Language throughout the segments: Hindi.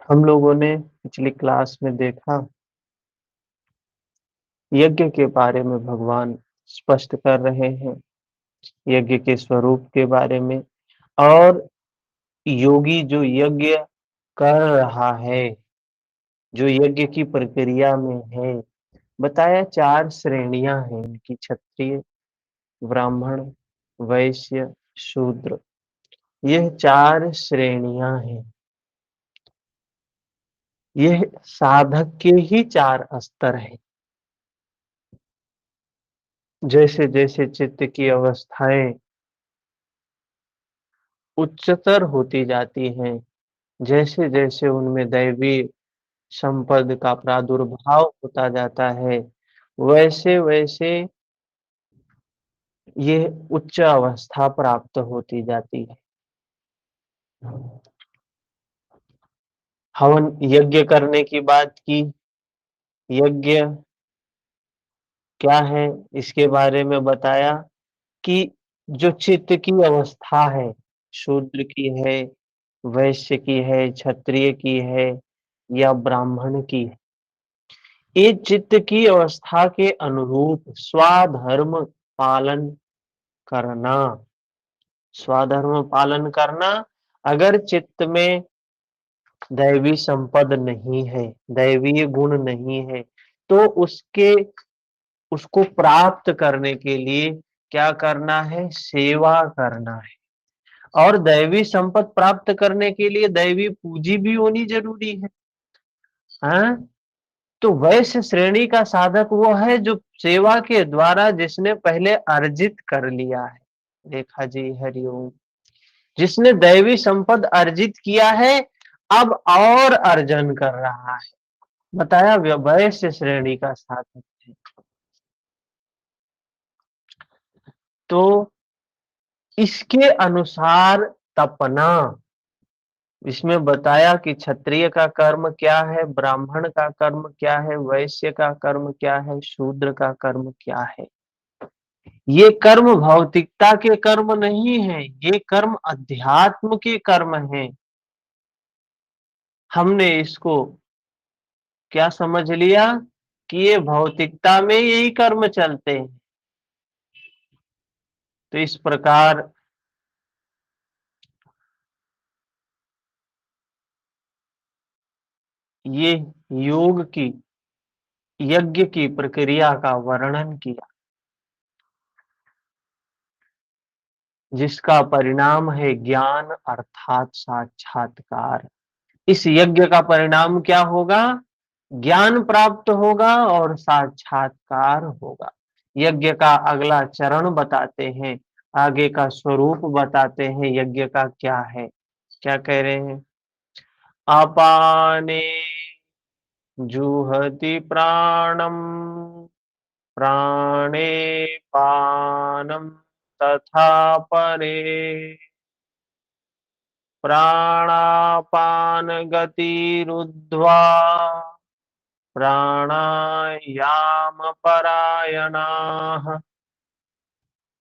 हम लोगों ने पिछली क्लास में देखा यज्ञ के बारे में भगवान स्पष्ट कर रहे हैं, यज्ञ के स्वरूप के बारे में और योगी जो यज्ञ कर रहा है, जो यज्ञ की प्रक्रिया में है, बताया 4 श्रेणियां हैं इनकी क्षत्रिय, ब्राह्मण, वैश्य, शूद्र। यह 4 श्रेणियां हैं। यह साधक के ही 4 स्तर हैं। जैसे-जैसे चित्त की अवस्थाएँ उच्चतर होती जाती हैं, जैसे-जैसे उनमें दैवी संपद का प्रादुर्भाव होता जाता है, वैसे-वैसे ये उच्च अवस्था प्राप्त होती जाती है। हवन यज्ञ करने की बात की, यज्ञ क्या है इसके बारे में बताया कि जो चित्त की अवस्था है, शूद्र की है, वैश्य की है, क्षत्रिय की है या ब्राह्मण की है। ये चित्त की अवस्था के अनुरूप स्वाधर्म पालन करना, स्वाधर्म पालन करना। अगर चित्त में दैवी संपद नहीं है, दैवीय गुण नहीं है, तो उसको प्राप्त करने के लिए क्या करना है? सेवा करना है। और दैवी संपद प्राप्त करने के लिए दैवी पूंजी भी होनी जरूरी है। हाँ? तो वैश्य श्रेणी का साधक वो है जो सेवा के द्वारा जिसने पहले अर्जित कर लिया है। रेखा जी हरिओम। जिसने दैवी संपद अर्जित किया है, अब और अर्जन कर रहा है। बताया वैश्य श्रेणी का साधक है। तो इसके अनुसार तपना, इसमें बताया कि क्षत्रिय का कर्म क्या है, ब्राह्मण का कर्म क्या है, वैश्य का कर्म क्या है, शूद्र का कर्म क्या है। ये कर्म भौतिकता के कर्म नहीं है, ये कर्म अध्यात्म के कर्म हैं। हमने इसको क्या समझ लिया कि ये भौतिकता में यही कर्म चलते हैं। तो इस प्रकार ये योग की, यज्ञ की प्रक्रिया का वर्णन किया, जिसका परिणाम है ज्ञान अर्थात साक्षात्कार। इस यज्ञ का परिणाम क्या होगा? ज्ञान प्राप्त होगा और साक्षात्कार होगा। यज्ञ का अगला चरण बताते हैं, आगे का स्वरूप बताते हैं, यज्ञ का क्या है। क्या कह रहे हैं? अपाने जुहति प्राणम, प्राणे पानम तथा परे, प्राणापान गतिरुद्ध्वा प्राणायाम परायणाः।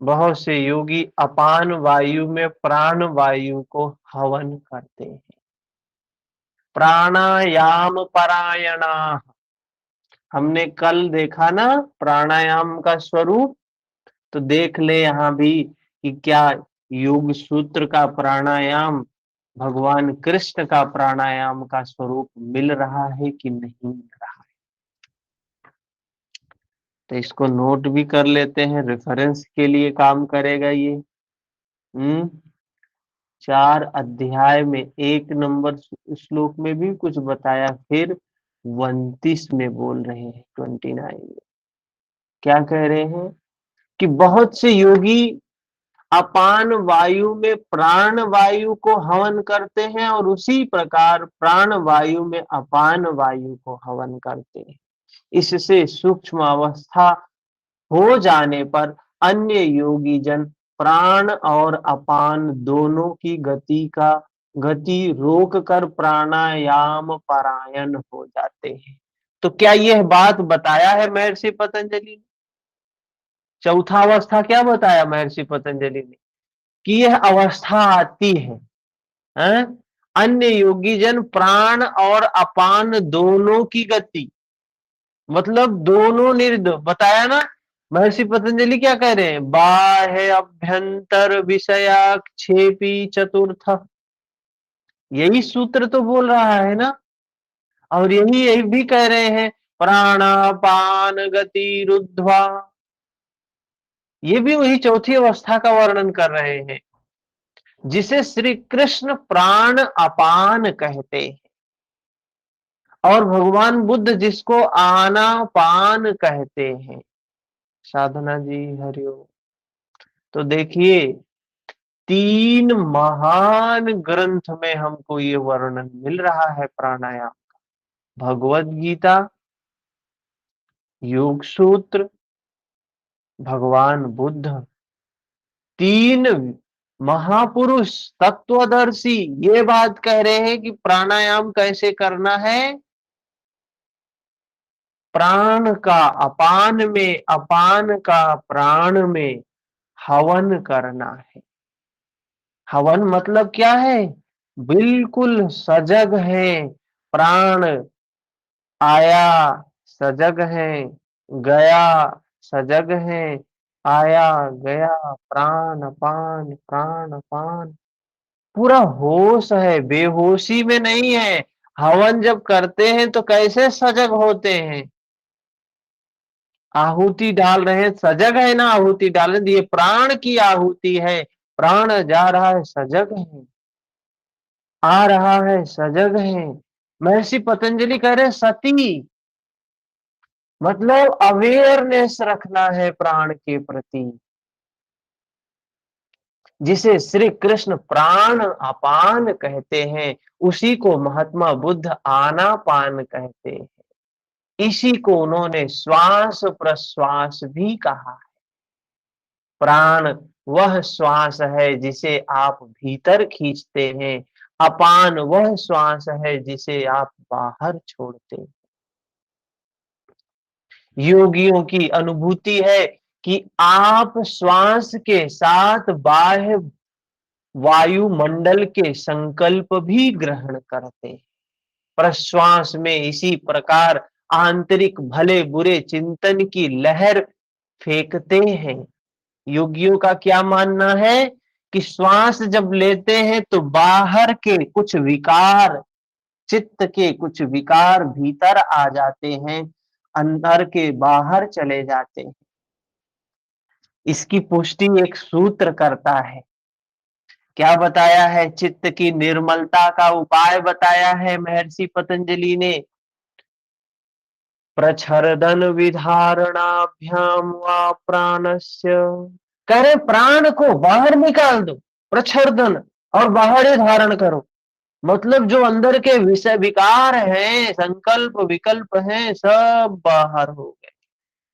बहुत से योगी अपान वायु में प्राण वायु को हवन करते हैं। प्राणायाम परायणाः। हमने कल देखा ना प्राणायाम का स्वरूप। तो देख ले यहाँ भी कि क्या योग सूत्र का प्राणायाम भगवान कृष्ण का प्राणायाम का स्वरूप मिल रहा है कि नहीं मिल रहा है। तो इसको नोट भी कर लेते हैं, रेफरेंस के लिए काम करेगा ये। 4 अध्याय में 1 नंबर श्लोक में भी कुछ बताया, फिर 29 में बोल रहे हैं, 29 में क्या कह रहे हैं कि बहुत से योगी अपान वायु में प्राण वायु को हवन करते हैं और उसी प्रकार प्राण वायु में अपान वायु को हवन करते हैं। इससे सूक्ष्म अवस्था हो जाने पर अन्य योगी जन प्राण और अपान दोनों की गति रोक कर प्राणायाम परायण हो जाते हैं। तो क्या यह बात बताया है महर्षि पतंजलि ने? चौथा अवस्था क्या बताया महर्षि पतंजलि ने? कि यह अवस्था आती है, हैं? अन्य योगी जन प्राण और अपान दोनों की गति, मतलब दोनों निर्द बताया ना। महर्षि पतंजलि क्या कह रहे हैं? बाह्य अभ्यंतर विषयाक्षेपी चतुर्थ, यही सूत्र तो बोल रहा है ना। और यही यही भी कह रहे हैं, प्राणापान गति रुद्ध्वा, ये भी वही चौथी अवस्था का वर्णन कर रहे हैं, जिसे श्री कृष्ण प्राण अपान कहते हैं, और भगवान बुद्ध जिसको आनापान कहते हैं। साधना जी हरिओम। तो देखिए, तीन महान ग्रंथ में हमको ये वर्णन मिल रहा है प्राणायाम का। भगवत गीता, योग सूत्र, भगवान बुद्ध, तीन महापुरुष तत्वदर्शी ये बात कह रहे हैं कि प्राणायाम कैसे करना है। प्राण का अपान में, अपान का प्राण में हवन करना है। हवन मतलब क्या है? बिल्कुल सजग है, प्राण आया सजग है, गया सजग है, आया गया, प्राण अपान प्राण अपान, पूरा होश है, बेहोशी में नहीं है। हवन जब करते हैं तो कैसे सजग होते हैं? आहुति डाल रहे हैं, सजग है ना, आहुति डाल रहे हैं, ये प्राण की आहुति है। प्राण जा रहा है, सजग है, आ रहा है, सजग है। महर्षि पतंजलि कह रहे सती, मतलब अवेयरनेस रखना है प्राण के प्रति, जिसे श्री कृष्ण प्राण अपान कहते हैं, उसी को महात्मा बुद्ध आनापान कहते हैं। इसी को उन्होंने श्वास प्रश्वास भी कहा। प्राण वह श्वास है जिसे आप भीतर खींचते हैं, अपान वह श्वास है जिसे आप बाहर छोड़ते हैं। योगियों की अनुभूति है कि आप श्वास के साथ बाह्य वायुमंडल के संकल्प भी ग्रहण करते हैं। प्रश्वास में इसी प्रकार आंतरिक भले बुरे चिंतन की लहर फेंकते हैं। योगियों का क्या मानना है कि श्वास जब लेते हैं तो बाहर के कुछ विकार, चित्त के कुछ विकार भीतर आ जाते हैं, अंदर के बाहर चले जाते हैं। इसकी पुष्टि एक सूत्र करता है। क्या बताया है? चित्त की निर्मलता का उपाय बताया है महर्षि पतंजलि ने। प्रच्छरदन विधारणाभ्याम वा प्राणस्य, कह रहे प्राण को बाहर निकाल दो, प्रच्छरदन, और बाहर ही धारण करो। मतलब जो अंदर के विषय विकार हैं, संकल्प विकल्प हैं, सब बाहर हो गए,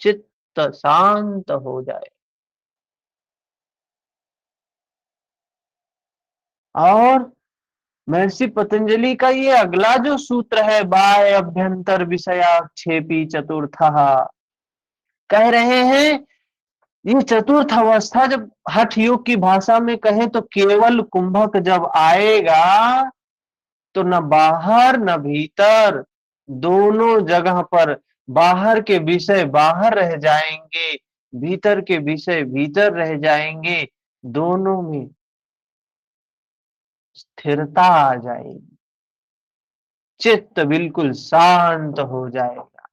चित्त शांत हो जाए। और महर्षि पतंजलि का ये अगला जो सूत्र है, बाह्य अभ्यंतर विषयाक्षेपी चतुर्थः, कह रहे हैं ये चतुर्थ अवस्था जब हठ योग की भाषा में कहें तो केवल कुंभक जब आएगा तो न बाहर न भीतर, दोनों जगह पर बाहर के विषय बाहर रह जाएंगे, भीतर के विषय भीतर रह जाएंगे, दोनों में स्थिरता आ जाएगी, चित्त बिल्कुल शांत हो जाएगा।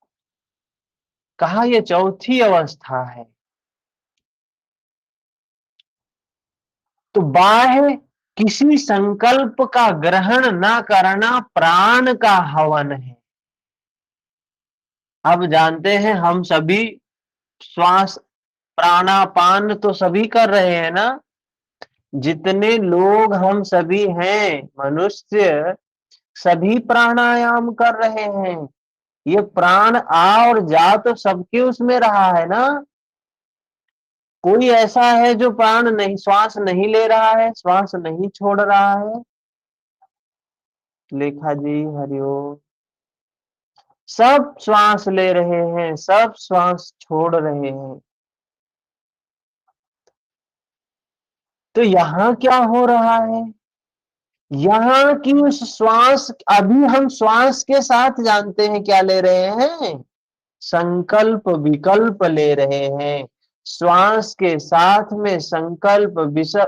कहा यह चौथी अवस्था है। तो बाह्य किसी संकल्प का ग्रहण न करना प्राण का हवन है। अब जानते हैं हम सभी श्वास प्राणापान तो सभी कर रहे हैं ना। जितने लोग हम सभी हैं मनुष्य, सभी प्राणायाम कर रहे हैं। ये प्राण आ और जा तो सबके उसमें रहा है ना। कोई ऐसा है जो प्राण नहीं, श्वास नहीं ले रहा है, श्वास नहीं छोड़ रहा है? लेखा जी हरिओम। सब श्वास ले रहे हैं, सब श्वास छोड़ रहे हैं। तो यहां क्या हो रहा है? यहाँ की उस श्वास, अभी हम श्वास के साथ जानते हैं क्या ले रहे हैं, संकल्प विकल्प ले रहे हैं। श्वास के साथ में संकल्प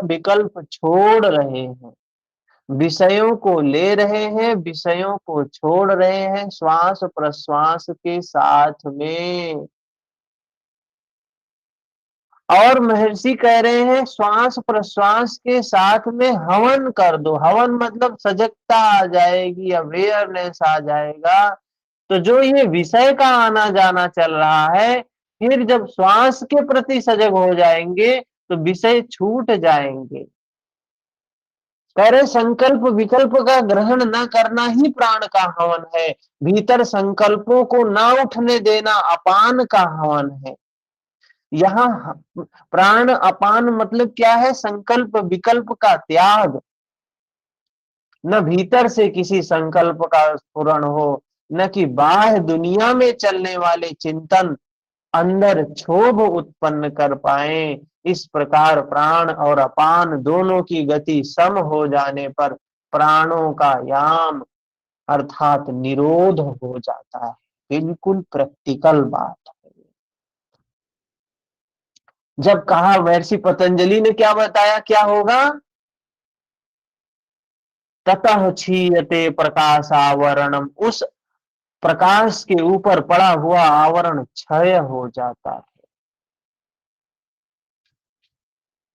विकल्प छोड़ रहे हैं, विषयों को ले रहे हैं, विषयों को छोड़ रहे हैं श्वास प्रश्वास के साथ में। और महर्षि कह रहे हैं श्वास प्रश्वास के साथ में हवन कर दो। हवन मतलब सजगता आ जाएगी, अवेयरनेस आ जाएगा। तो जो ये विषय का आना जाना चल रहा है, फिर जब श्वास के प्रति सजग हो जाएंगे तो विषय छूट जाएंगे। कह रहे संकल्प विकल्प का ग्रहण न करना ही प्राण का हवन है, भीतर संकल्पों को ना उठने देना अपान का हवन है। यहाँ प्राण अपान मतलब क्या है, संकल्प विकल्प का त्याग। न भीतर से किसी संकल्प का स्फुरण हो, न कि बाह्य दुनिया में चलने वाले चिंतन अंदर क्षोभ उत्पन्न कर पाए। इस प्रकार प्राण और अपान दोनों की गति सम हो जाने पर प्राणों का याम अर्थात निरोध हो जाता है। बिल्कुल प्रैक्टिकल बात है। जब कहा महर्षि पतंजलि ने क्या बताया क्या होगा, ततः क्षीयते प्रकाशावरणम, उस प्रकाश के ऊपर पड़ा हुआ आवरण क्षय हो जाता है।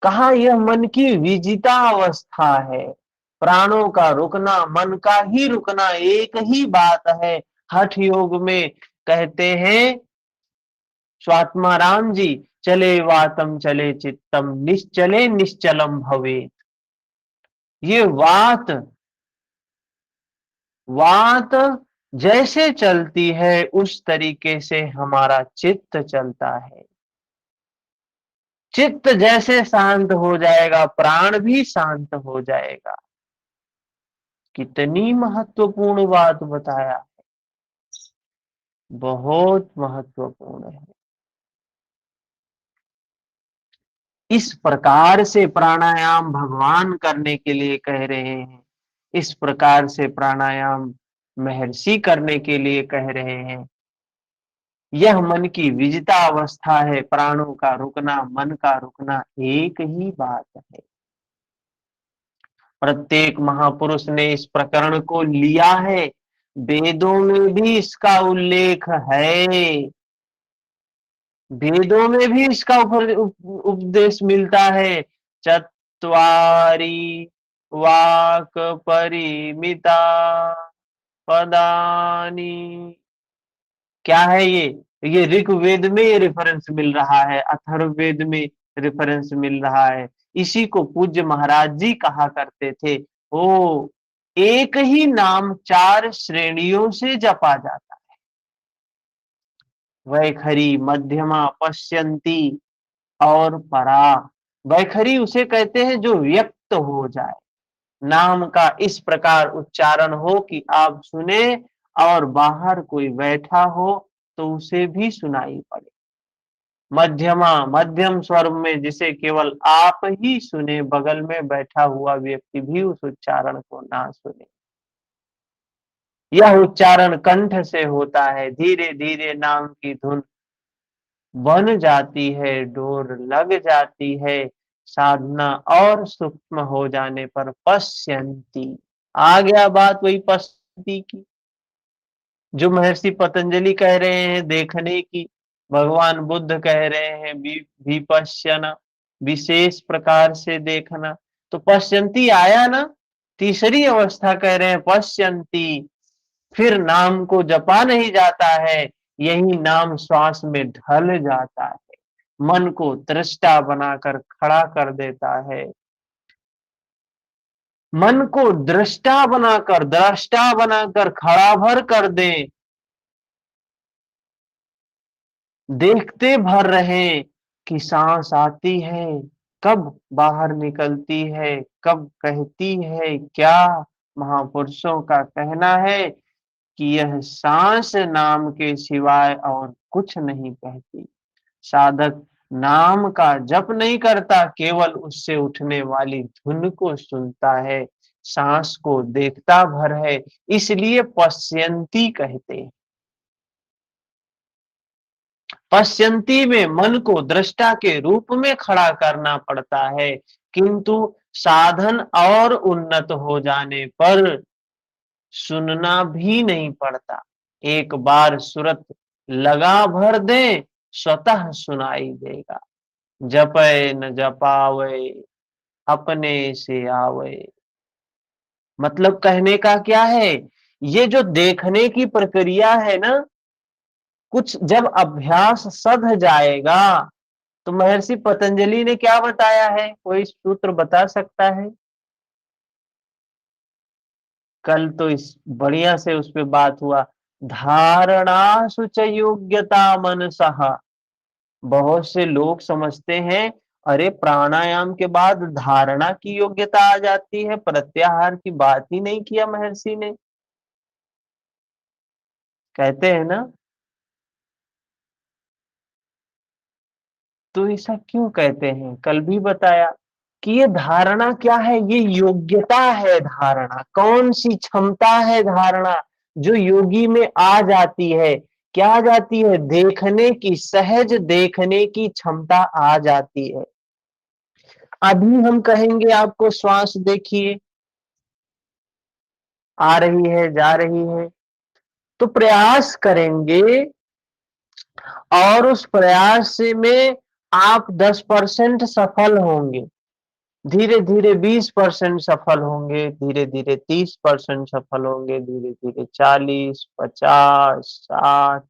कहा यह मन की विजिता अवस्था है, प्राणों का रुकना मन का ही रुकना एक ही बात है। हठ योग में कहते हैं स्वात्माराम जी, चले वातम चले चित्तम निश्चले निश्चलम भवे। ये वात जैसे चलती है उस तरीके से हमारा चित्त चलता है। चित्त जैसे शांत हो जाएगा प्राण भी शांत हो जाएगा। कितनी महत्वपूर्ण बात बताया, बहुत महत्वपूर्ण है। इस प्रकार से प्राणायाम भगवान करने के लिए कह रहे हैं, इस प्रकार से प्राणायाम महर्षि करने के लिए कह रहे हैं। यह मन की विजिता अवस्था है, प्राणों का रुकना मन का रुकना एक ही बात है। प्रत्येक महापुरुष ने इस प्रकरण को लिया है, वेदों में भी इसका उल्लेख है, वेदों में भी इसका उपदेश मिलता है। चत्वारि वाक परिमिता पदानी, क्या है ये ऋग्वेद में ये रेफरेंस मिल रहा है, अथर्ववेद में रेफरेंस मिल रहा है। इसी को पूज्य महाराज जी कहा करते थे, ओ एक ही नाम चार श्रेणियों से जपा जाता है, वैखरी मध्यमा पश्यंती और परा। वैखरी उसे कहते हैं जो व्यक्त हो जाए, नाम का इस प्रकार उच्चारण हो कि आप सुने और बाहर कोई बैठा हो तो उसे भी सुनाई पड़े। मध्यमा मध्यम स्वर में जिसे केवल आप ही सुने, बगल में बैठा हुआ व्यक्ति भी उस उच्चारण को ना सुने। यह उच्चारण कंठ से होता है, धीरे धीरे नाम की धुन बन जाती है, डोर लग जाती है। साधना और सूक्ष्म हो जाने पर पश्यंती, आ गया बात वही पश्यंती की जो महर्षि पतंजलि कह रहे हैं देखने की, भगवान बुद्ध कह रहे हैं विपश्यना, विशेष प्रकार से देखना। तो पश्यंती आया ना, तीसरी अवस्था कह रहे हैं पश्यंती। फिर नाम को जपा नहीं जाता है, यही नाम श्वास में ढल जाता है, मन को दृष्टा बनाकर खड़ा कर देता है। मन को दृष्टा बनाकर खड़ा भर कर दे, देखते भर रहे कि सांस आती है कब बाहर निकलती है, कब कहती है क्या। महापुरुषों का कहना है कि यह सांस नाम के सिवाय और कुछ नहीं कहती। साधक नाम का जप नहीं करता, केवल उससे उठने वाली धुन को सुनता है। सांस को देखता भर है, इसलिए पश्यंती कहते हैं। पश्यंती में मन को दृष्टा के रूप में खड़ा करना पड़ता है, किंतु साधन और उन्नत हो जाने पर सुनना भी नहीं पड़ता। एक बार सुरत लगा भर दे, स्वतः सुनाई देगा। जपै न जपावे, अपने से आवे। मतलब कहने का क्या है, ये जो देखने की प्रक्रिया है ना, कुछ जब अभ्यास सध जाएगा, तो महर्षि पतंजलि ने क्या बताया है, कोई सूत्र बता सकता है? कल तो इस बढ़िया से उस पे बात हुआ। धारणा सुच योग्यता मनसः। बहुत से लोग समझते हैं, अरे प्राणायाम के बाद धारणा की योग्यता आ जाती है, प्रत्याहार की बात ही नहीं किया महर्षि ने। कहते हैं ना, तो ऐसा क्यों कहते हैं? कल भी बताया कि ये धारणा क्या है, ये योग्यता है। धारणा कौन सी क्षमता है? धारणा जो योगी में आ जाती है, क्या आ जाती है? देखने की, सहज देखने की क्षमता आ जाती है। अभी हम कहेंगे आपको श्वास देखिए, आ रही है, जा रही है, तो प्रयास करेंगे और उस प्रयास में आप 10% सफल होंगे, धीरे धीरे 20% सफल होंगे, धीरे धीरे 30% सफल होंगे, धीरे धीरे 40, 50, 60,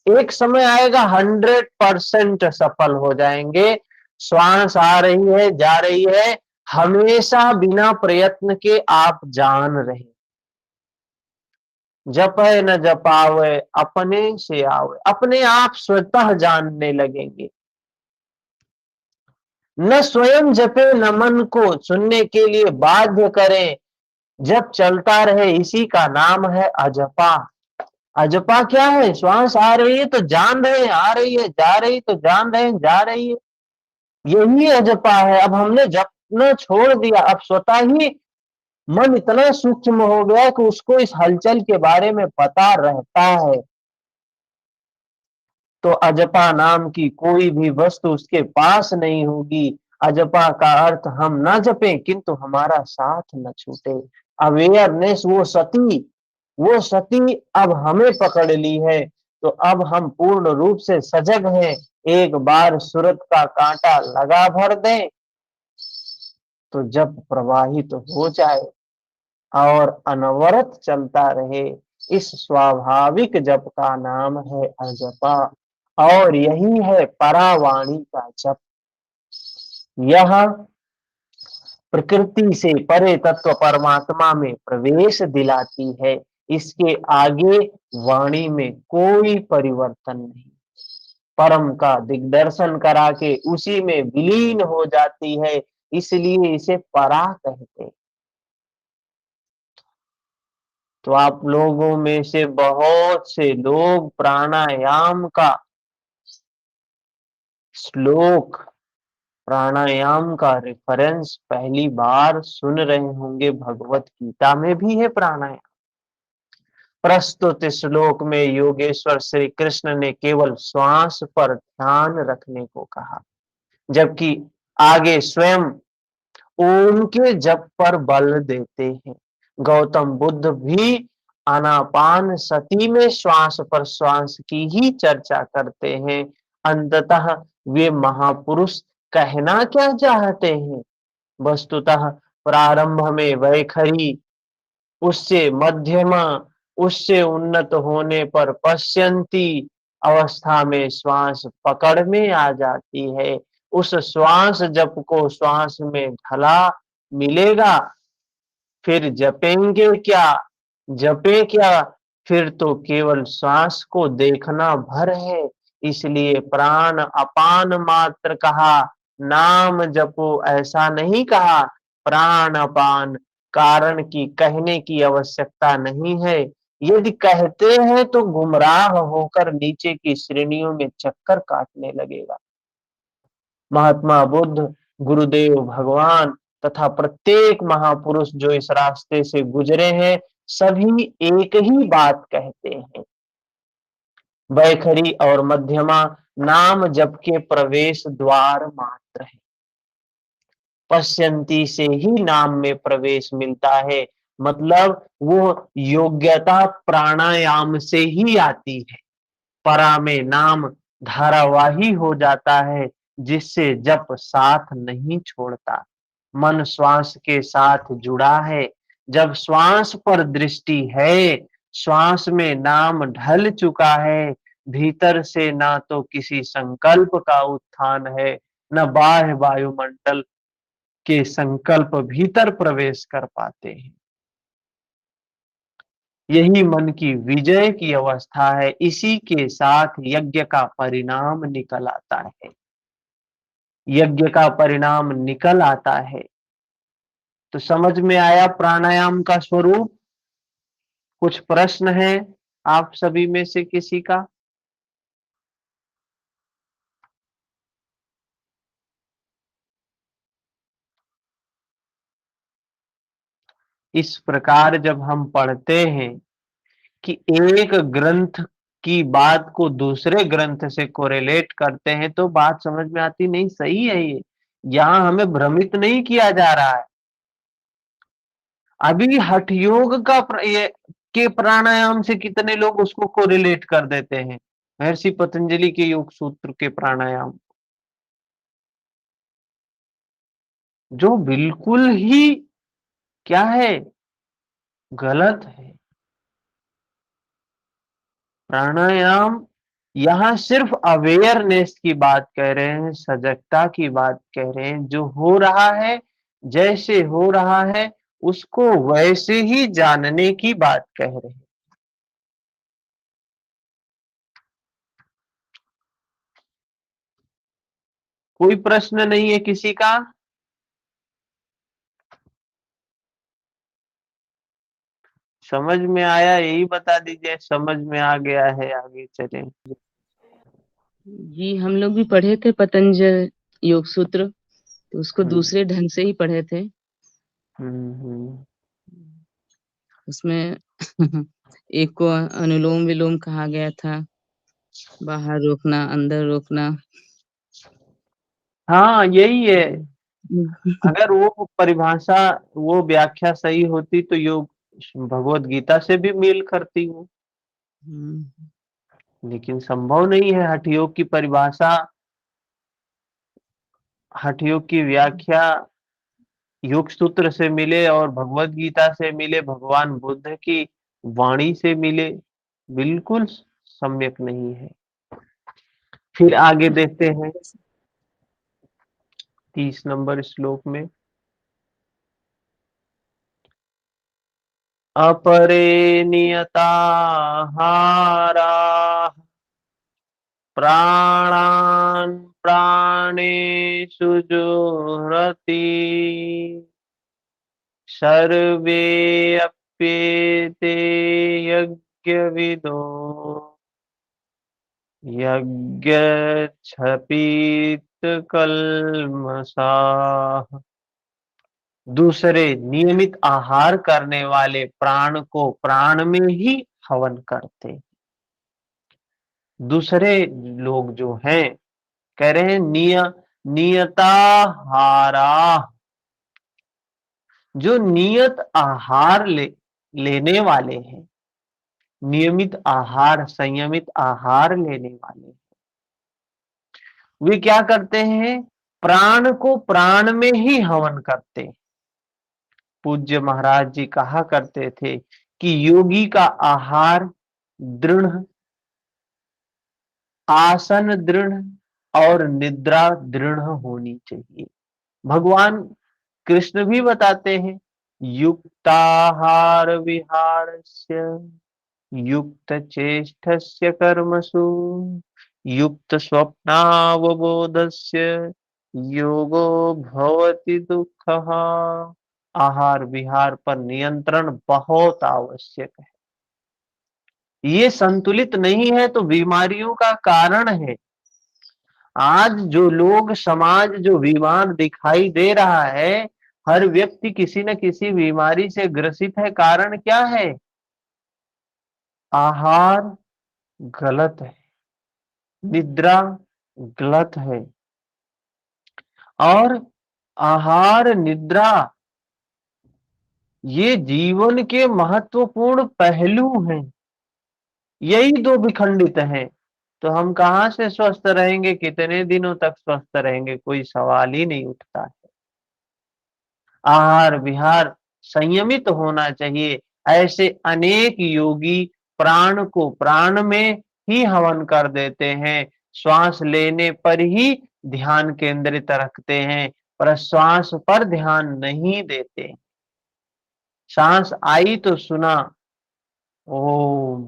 एक समय आएगा 100% सफल हो जाएंगे। श्वास आ रही है, जा रही है, हमेशा बिना प्रयत्न के आप जान रहे। जपै न जपावे, अपने से आवे, अपने आप स्वतः जानने लगेंगे। न स्वयं जपे, न मन को सुनने के लिए बाध्य करें, जब चलता रहे, इसी का नाम है अजपा। अजपा क्या है? श्वास आ रही है तो जान रहे, आ रही है, जा रही तो जान रहे, जा रही है, यही अजपा है। अब हमने जपना छोड़ दिया, अब स्वतः ही मन इतना सूक्ष्म हो गया कि उसको इस हलचल के बारे में पता रहता है। तो अजपा नाम की कोई भी वस्तु उसके पास नहीं होगी। अजपा का अर्थ हम ना जपें किंतु हमारा साथ न छूटे। अवेयरनेस, वो सती अब हमें पकड़ ली है, तो अब हम पूर्ण रूप से सजग हैं। एक बार सूरत का कांटा लगा भर दें तो जब प्रवाहित तो हो जाए और अनवरत चलता रहे। इस स्वाभाविक जप का नाम है अजपा, और यही है परावाणी का जप। यह प्रकृति से परे तत्व परमात्मा में प्रवेश दिलाती है। इसके आगे वाणी में कोई परिवर्तन नहीं। परम का दिग्दर्शन करा के उसी में विलीन हो जाती है, इसलिए इसे परा कहते। तो आप लोगों में से बहुत से लोग प्राणायाम का श्लोक, प्राणायाम का रेफरेंस पहली बार सुन रहे होंगे। भगवत गीता में भी है प्राणायाम। प्रस्तुत श्लोक में योगेश्वर श्री कृष्ण ने केवल श्वास पर ध्यान रखने को कहा, जबकि आगे स्वयं ओम के जप पर बल देते हैं। गौतम बुद्ध भी आनापान सती में श्वास पर श्वास की ही चर्चा करते हैं। अंततः वे महापुरुष कहना क्या चाहते हैं? वस्तुतः प्रारंभ में वैखरी, उससे मध्यमा, उससे उन्नत होने पर पश्यंती अवस्था में श्वास पकड़ में आ जाती है। उस श्वास जप को श्वास में ढला मिलेगा, फिर जपेंगे क्या, जपे क्या, फिर तो केवल श्वास को देखना भर है। इसलिए प्राण अपान मात्र कहा, नाम जपो ऐसा नहीं कहा। प्राण अपान कारण की कहने की आवश्यकता नहीं है। यदि कहते हैं तो गुमराह होकर नीचे की श्रेणियों में चक्कर काटने लगेगा। महात्मा बुद्ध, गुरुदेव भगवान तथा प्रत्येक महापुरुष जो इस रास्ते से गुजरे हैं, सभी एक ही बात कहते हैं, बैखरी और मध्यमा नाम जप के प्रवेश द्वार मात्र है। पश्यंती से ही नाम में प्रवेश मिलता है, मतलब वो योग्यता प्राणायाम से ही आती है। परा में नाम धारावाही हो जाता है, जिससे जप साथ नहीं छोड़ता। मन श्वास के साथ जुड़ा है, जब श्वास पर दृष्टि है, श्वास में नाम ढल चुका है, भीतर से ना तो किसी संकल्प का उत्थान है, न बाह्य वायुमंडल के संकल्प भीतर प्रवेश कर पाते हैं। यही मन की विजय की अवस्था है, इसी के साथ यज्ञ का परिणाम निकल आता है। यज्ञ का परिणाम निकल आता है। तो समझ में आया प्राणायाम का स्वरूप? कुछ प्रश्न है आप सभी में से किसी का? इस प्रकार जब हम पढ़ते हैं कि एक ग्रंथ की बात को दूसरे ग्रंथ से कोरिलेट करते हैं, तो बात समझ में आती, नहीं सही है ये, यहाँ हमें भ्रमित नहीं किया जा रहा है। अभी हठ योग का ये के प्राणायाम से कितने लोग उसको कोरिलेट कर देते हैं, महर्षि पतंजलि के योग सूत्र के प्राणायाम, जो बिल्कुल ही क्या है, गलत है। प्राणायाम यहाँ सिर्फ अवेयरनेस की बात कह रहे हैं, सजगता की बात कह रहे हैं, जो हो रहा है, जैसे हो रहा है उसको वैसे ही जानने की बात कह रहे हैं। कोई प्रश्न नहीं है किसी का? समझ में आया यही बता दीजिए, समझ में आ गया है, आगे चलें। जी हम लोग भी पढ़े थे पतंजल योग सूत्र, तो उसको हम्म दूसरे ढंग से ही पढ़े थे। हम्म। उसमें एक को अनुलोम विलोम कहा गया था, बाहर रोकना, अंदर रोकना। हाँ यही है। अगर वो परिभाषा, वो व्याख्या सही होती तो योग भगवत गीता से भी मेल करती हो, लेकिन संभव नहीं है। हठ योग की परिभाषा, हठ योग की व्याख्या योग सूत्र से मिले और भगवत गीता से मिले, भगवान बुद्ध की वाणी से मिले, बिल्कुल सम्यक नहीं है। फिर आगे देखते हैं 30 नंबर श्लोक में, अपरे नियताहारा प्राणान् प्राणेषु जुह्रति सर्वे अप्येते यज्ञविदो यज्ञक्षपितकल्मषाः। दूसरे नियमित आहार करने वाले प्राण को प्राण में ही हवन करते। दूसरे लोग जो हैं, कह रहे हैं नियताहारा, जो नियत आहार लेने वाले हैं, नियमित आहार, संयमित आहार लेने वाले हैं, वे क्या करते हैं, प्राण को प्राण में ही हवन करते। पूज्य महाराज जी कहा करते थे कि योगी का आहार दृढ़, आसन दृढ़ और निद्रा दृढ़ होनी चाहिए। भगवान कृष्ण भी बताते हैं, युक्ताहार विहारस्य युक्त चेष्टस्य कर्मसु युक्त स्वप्नावबोधस्य योगो भवति दुःखः। आहार विहार पर नियंत्रण बहुत आवश्यक है। ये संतुलित नहीं है तो बीमारियों का कारण है। आज जो लोग, समाज जो बीमार दिखाई दे रहा है, हर व्यक्ति किसी न किसी बीमारी से ग्रसित है। कारण क्या है? आहार गलत है, निद्रा गलत है, और आहार निद्रा ये जीवन के महत्वपूर्ण पहलू हैं। यही दो विखंडित हैं, तो हम कहाँ से स्वस्थ रहेंगे, कितने दिनों तक स्वस्थ रहेंगे, कोई सवाल ही नहीं उठता है। आहार विहार संयमित होना चाहिए। ऐसे अनेक योगी प्राण को प्राण में ही हवन कर देते हैं। श्वास लेने पर ही ध्यान केंद्रित रखते हैं, प्रश्वास पर ध्यान नहीं देते। सांस आई तो सुना ओम,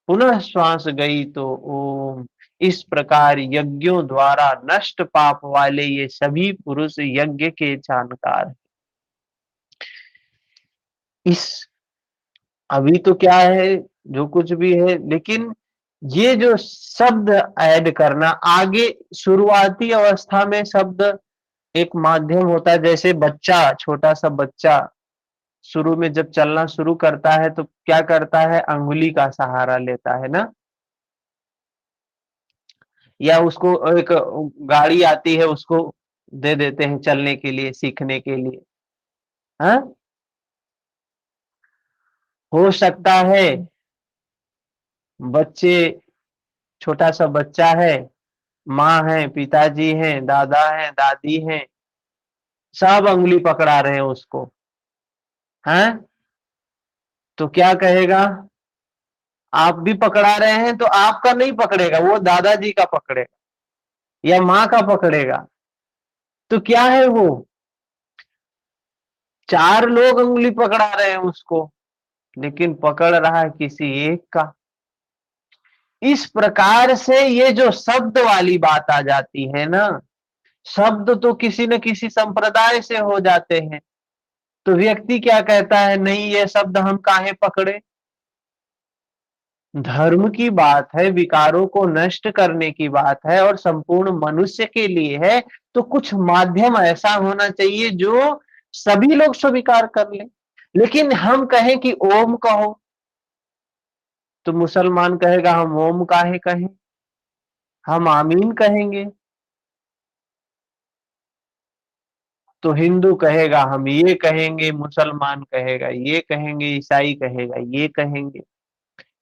पुनः श्वास गई तो ओम। इस प्रकार यज्ञों द्वारा नष्ट पाप वाले ये सभी पुरुष यज्ञ के जानकार हैं। इस अभी तो क्या है, जो कुछ भी है, लेकिन ये जो शब्द ऐड करना आगे, शुरुआती अवस्था में शब्द एक माध्यम होता है। जैसे बच्चा, छोटा सा बच्चा शुरू में जब चलना शुरू करता है तो क्या करता है, अंगुली का सहारा लेता है ना, या उसको एक गाड़ी आती है उसको दे देते हैं चलने के लिए, सीखने के लिए। हाँ, हो सकता है बच्चे, छोटा सा बच्चा है, माँ है, पिताजी हैं, दादा हैं, दादी हैं, सब अंगुली पकड़ा रहे हैं उसको, हैं, तो क्या कहेगा, आप भी पकड़ा रहे हैं तो आपका नहीं पकड़ेगा, वो दादाजी का पकड़ेगा या माँ का पकड़ेगा। तो क्या है वो, चार लोग अंगुली पकड़ा रहे हैं उसको, लेकिन पकड़ रहा है किसी एक का। इस प्रकार से ये जो शब्द वाली बात आ जाती है ना, शब्द तो किसी न किसी संप्रदाय से हो जाते हैं, तो व्यक्ति क्या कहता है, नहीं ये शब्द हम काहे पकड़े। धर्म की बात है, विकारों को नष्ट करने की बात है और संपूर्ण मनुष्य के लिए है, तो कुछ माध्यम ऐसा होना चाहिए जो सभी लोग स्वीकार कर लें। लेकिन हम कहें कि ओम कहो, तो मुसलमान कहेगा हम ओम काहे कहें, हम आमीन कहेंगे। तो हिंदू कहेगा हम ये कहेंगे, मुसलमान कहेगा ये कहेंगे, ईसाई कहेगा ये कहेंगे।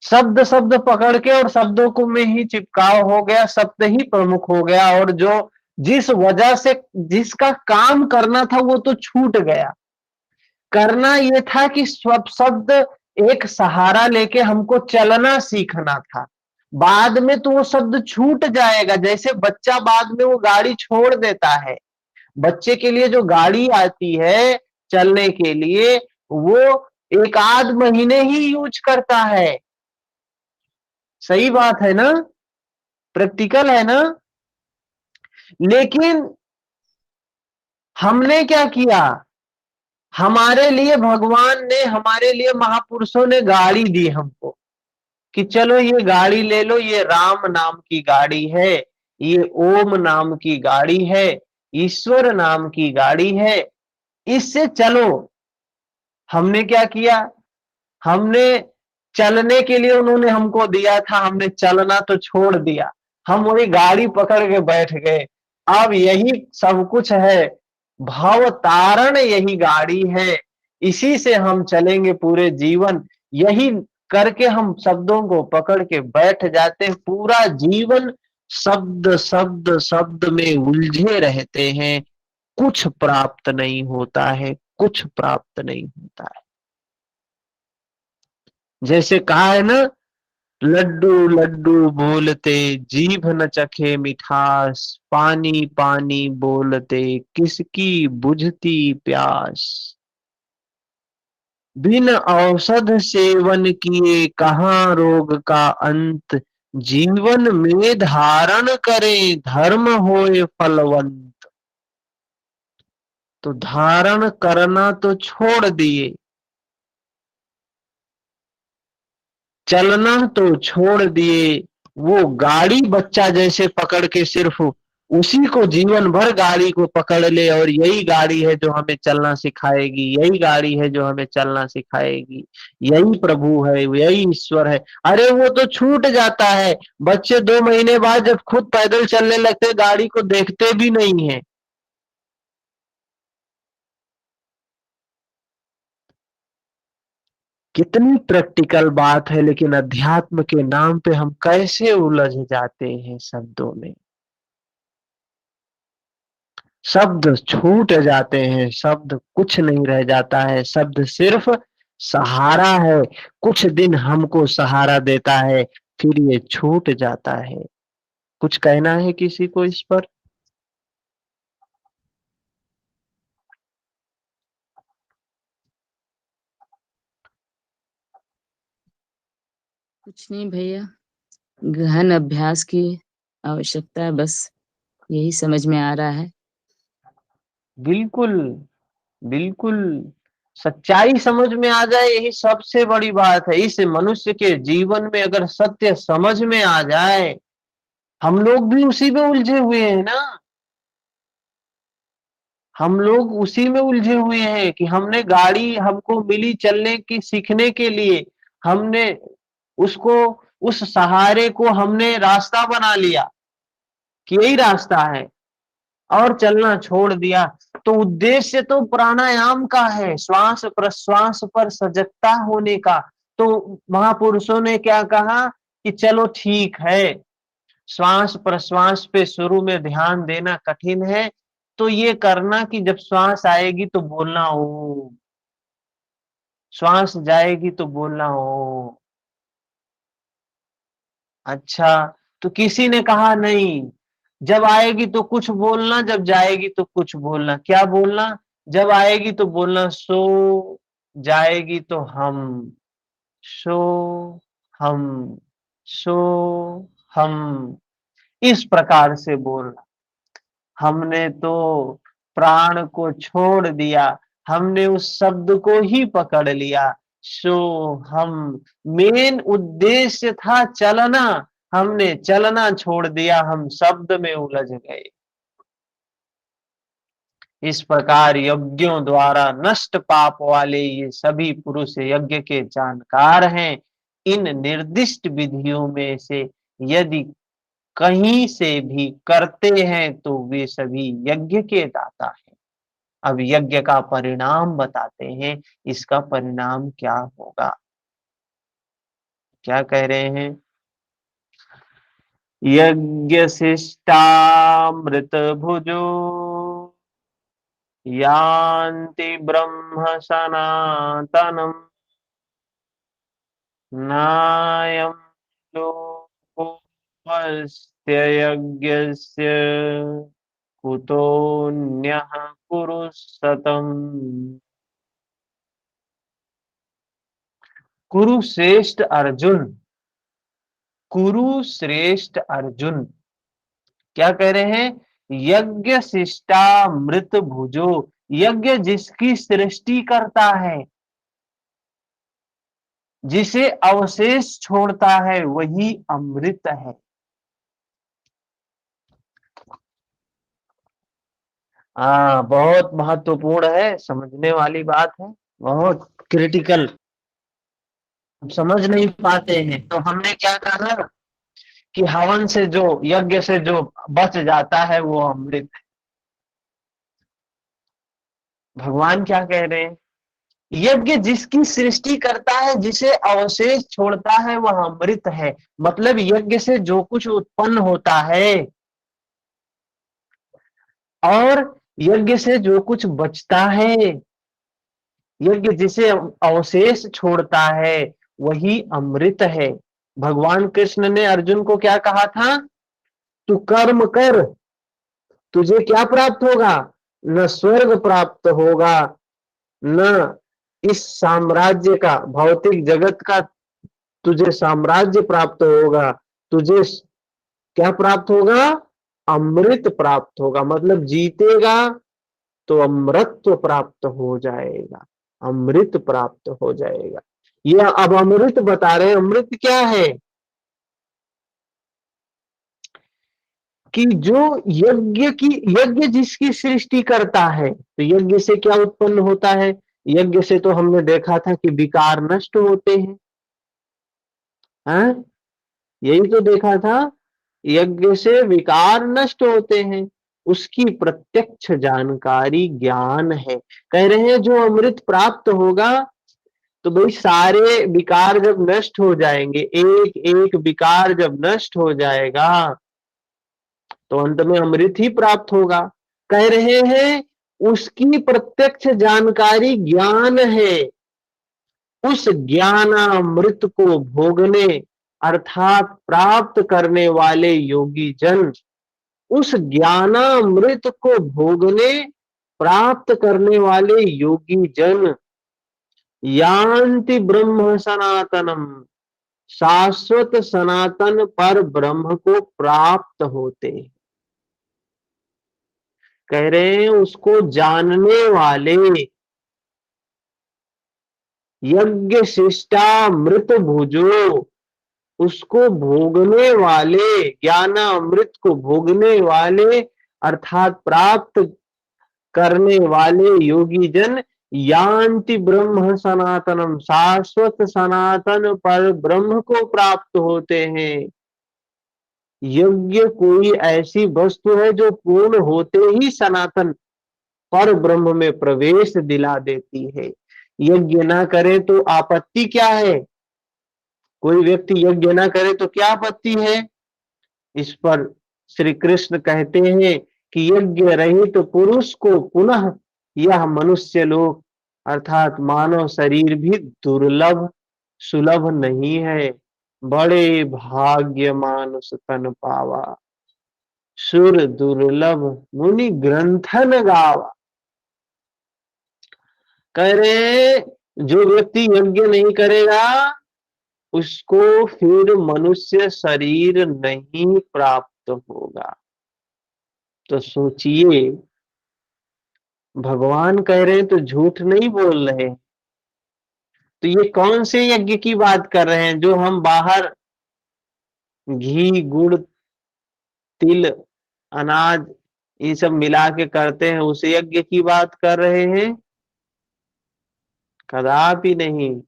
शब्द शब्द पकड़ के और शब्दों को में ही चिपकाव हो गया, शब्द ही प्रमुख हो गया, और जो जिस वजह से जिसका काम करना था वो तो छूट गया। करना ये था कि सब शब्द एक सहारा लेके हमको चलना सीखना था। बाद में तो वो शब्द छूट जाएगा, जैसे बच्चा बाद में वो गाड़ी छोड़ देता है। बच्चे के लिए जो गाड़ी आती है चलने के लिए, वो एक आध महीने ही यूज करता है। सही बात है ना, प्रैक्टिकल है ना। लेकिन हमने क्या किया, हमारे लिए भगवान ने, हमारे लिए महापुरुषों ने गाड़ी दी हमको कि चलो ये गाड़ी ले लो, ये राम नाम की गाड़ी है, ये ओम नाम की गाड़ी है, ईश्वर नाम की गाड़ी है, इससे चलो। हमने क्या किया, हमने चलने के लिए उन्होंने हमको दिया था, हमने चलना तो छोड़ दिया, हम वही गाड़ी पकड़ के बैठ गए। अब यही सब कुछ है, भव तारण यही गाड़ी है, इसी से हम चलेंगे पूरे जीवन। यही करके हम शब्दों को पकड़ के बैठ जाते हैं, पूरा जीवन शब्द शब्द शब्द में उलझे रहते हैं, कुछ प्राप्त नहीं होता है, कुछ प्राप्त नहीं होता है। जैसे कहा है ना, लड्डू लड्डू बोलते जीभ न चखे मिठास, पानी पानी बोलते किसकी बुझती प्यास। बिन औषध सेवन किए कहाँ रोग का अंत, जीवन में धारण करे धर्म होए फलवंत। तो धारण करना तो छोड़ दिए, चलना तो छोड़ दिए, वो गाड़ी बच्चा जैसे पकड़ के सिर्फ उसी को जीवन भर गाड़ी को पकड़ ले और यही गाड़ी है जो हमें चलना सिखाएगी, यही गाड़ी है जो हमें चलना सिखाएगी, यही प्रभु है, यही ईश्वर है। अरे वो तो छूट जाता है। बच्चे 2 महीने बाद जब खुद पैदल चलने लगते गाड़ी को देखते भी नहीं है। कितनी प्रैक्टिकल बात है, लेकिन अध्यात्म के नाम पे हम कैसे उलझ जाते हैं शब्दों में। शब्द छूट जाते हैं, शब्द कुछ नहीं रह जाता है, शब्द सिर्फ सहारा है। कुछ दिन हमको सहारा देता है, फिर ये छूट जाता है। कुछ कहना है किसी को इस पर? कुछ नहीं भैया, गहन अभ्यास की आवश्यकता है, बस यही समझ में आ रहा है। बिल्कुल, बिल्कुल। सच्चाई समझ में आ जाए यही सबसे बड़ी बात है। इस मनुष्य के जीवन में अगर सत्य समझ में आ जाए, हम लोग भी उसी में उलझे हुए हैं ना। हम लोग उसी में उलझे हुए हैं कि हमने गाड़ी हमको मिली चलने की सीखने के लिए, हमने उसको, उस सहारे को हमने रास्ता बना लिया कि यही रास्ता है और चलना छोड़ दिया। तो उद्देश्य तो प्राणायाम का है, श्वास प्रश्वास पर सजगता होने का। तो महापुरुषों ने क्या कहा कि चलो ठीक है, श्वास प्रश्वास पे शुरू में ध्यान देना कठिन है, तो ये करना कि जब श्वास आएगी तो बोलना ओम, श्वास जाएगी तो बोलना ओम। अच्छा, तो किसी ने कहा नहीं, जब आएगी तो कुछ बोलना, जब जाएगी तो कुछ बोलना। क्या बोलना? जब आएगी तो बोलना सो, जाएगी तो हम, सो हम, सो हम, इस प्रकार से बोलना। हमने तो प्राण को छोड़ दिया, हमने उस शब्द को ही पकड़ लिया, सो हम। मेन उद्देश्य था चलना, हमने चलना छोड़ दिया, हम शब्द में उलझ गए। इस प्रकार यज्ञों द्वारा नष्ट पाप वाले ये सभी पुरुष यज्ञ के जानकार हैं। इन निर्दिष्ट विधियों में से यदि कहीं से भी करते हैं तो वे सभी यज्ञ के दाता हैं। अब यज्ञ का परिणाम बताते हैं, इसका परिणाम क्या होगा। क्या कह रहे हैं? यज्ञ शिष्टामृत भुजो यान्ति ब्रह्म सनातनम नायं लोकोऽस्त्य यज्ञस्य कुतोऽन्यः कुरु सतम्। कुरुश्रेष्ठ अर्जुन, कुरुश्रेष्ठ अर्जुन क्या कह रहे हैं? यज्ञ शिष्टामृत भुजो, यज्ञ जिसकी सृष्टि करता है, जिसे अवशेष छोड़ता है, वही अमृत है। बहुत महत्वपूर्ण है, समझने वाली बात है, बहुत क्रिटिकल। समझ नहीं पाते हैं तो हमने क्या कहा कि हवन से जो, यज्ञ से जो बच जाता है वो अमृत है। भगवान क्या कह रहे हैं? यज्ञ जिसकी सृष्टि करता है, जिसे अवशेष छोड़ता है, वह अमृत है। मतलब यज्ञ से जो कुछ उत्पन्न होता है और यज्ञ से जो कुछ बचता है, यज्ञ जिसे अवशेष छोड़ता है, वही अमृत है। भगवान कृष्ण ने अर्जुन को क्या कहा था? तू कर्म कर, तुझे क्या प्राप्त होगा? न स्वर्ग प्राप्त होगा, न इस साम्राज्य का, भौतिक जगत का तुझे साम्राज्य प्राप्त होगा, तुझे क्या प्राप्त होगा? अमृत प्राप्त होगा। मतलब जीतेगा तो अमृतत्व प्राप्त हो जाएगा, अमृत प्राप्त हो जाएगा। ये अब अमृत बता रहे हैं। अमृत क्या है? कि जो यज्ञ जिसकी सृष्टि करता है, तो यज्ञ से क्या उत्पन्न होता है? यज्ञ से तो हमने देखा था कि विकार नष्ट होते हैं, हैं? यही तो देखा था, यज्ञ से विकार नष्ट होते हैं। उसकी प्रत्यक्ष जानकारी ज्ञान है। कह रहे हैं जो अमृत प्राप्त होगा, तो भाई सारे विकार जब नष्ट हो जाएंगे, एक एक विकार जब नष्ट हो जाएगा, तो अंत में अमृत ही प्राप्त होगा। कह रहे हैं उसकी प्रत्यक्ष जानकारी ज्ञान है। उस ज्ञानामृत को भोगने अर्थात प्राप्त करने वाले योगी जन, उस ज्ञानामृत को भोगने प्राप्त करने वाले योगी जन यान्ति ब्रह्म सनातनम, शाश्वत सनातन पर ब्रह्म को प्राप्त होते। कह रहे हैं उसको जानने वाले, यज्ञ शिष्टामृत भुजो, उसको भोगने वाले, ज्ञानामृत को भोगने वाले अर्थात प्राप्त करने वाले योगी जन यान्ति ब्रह्म सनातनम, शाश्वत सनातन पर ब्रह्म को प्राप्त होते हैं। यज्ञ कोई ऐसी वस्तु है जो पूर्ण होते ही सनातन पर ब्रह्म में प्रवेश दिला देती है। यज्ञ ना करे तो आपत्ति क्या है? कोई व्यक्ति यज्ञ ना करे तो क्या आपत्ति है? इस पर श्री कृष्ण कहते हैं कि यज्ञ रहित तो पुरुष को पुनः यह मनुष्य लोक अर्थात मानव शरीर भी दुर्लभ सुलभ नहीं है। बड़े भाग्य मानुष तन पावा, सुर दुर्लभ मुनि ग्रंथन गावा। कह रहे हैं जो व्यक्ति यज्ञ नहीं करेगा उसको फिर मनुष्य शरीर नहीं प्राप्त होगा। तो सोचिए, भगवान कह रहे हैं तो झूठ नहीं बोल रहे। तो ये कौन से यज्ञ की बात कर रहे हैं? जो हम बाहर घी गुड़ तिल अनाज ये सब मिला के करते हैं, उस यज्ञ की बात कर रहे हैं? कदापि नहीं।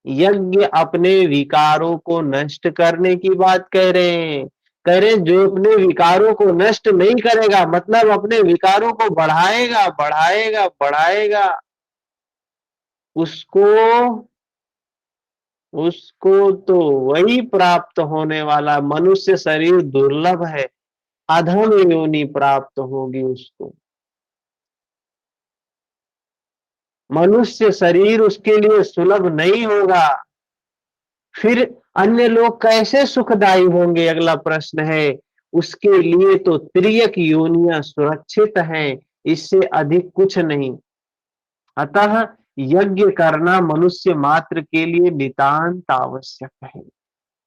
यज्ञ अपने विकारों को नष्ट करने की बात कह रहे हैं। कह रहे हैं जो अपने विकारों को नष्ट नहीं करेगा, मतलब अपने विकारों को बढ़ाएगा बढ़ाएगा बढ़ाएगा, उसको उसको तो वही प्राप्त होने वाला। मनुष्य शरीर दुर्लभ है, अधम योनि प्राप्त होगी उसको। मनुष्य शरीर उसके लिए सुलभ नहीं होगा। फिर अन्य लोग कैसे सुखदायी होंगे? अगला प्रश्न है। उसके लिए तो तिर्यक योनियां सुरक्षित हैं, इससे अधिक कुछ नहीं। अतः यज्ञ करना मनुष्य मात्र के लिए नितांत आवश्यक है।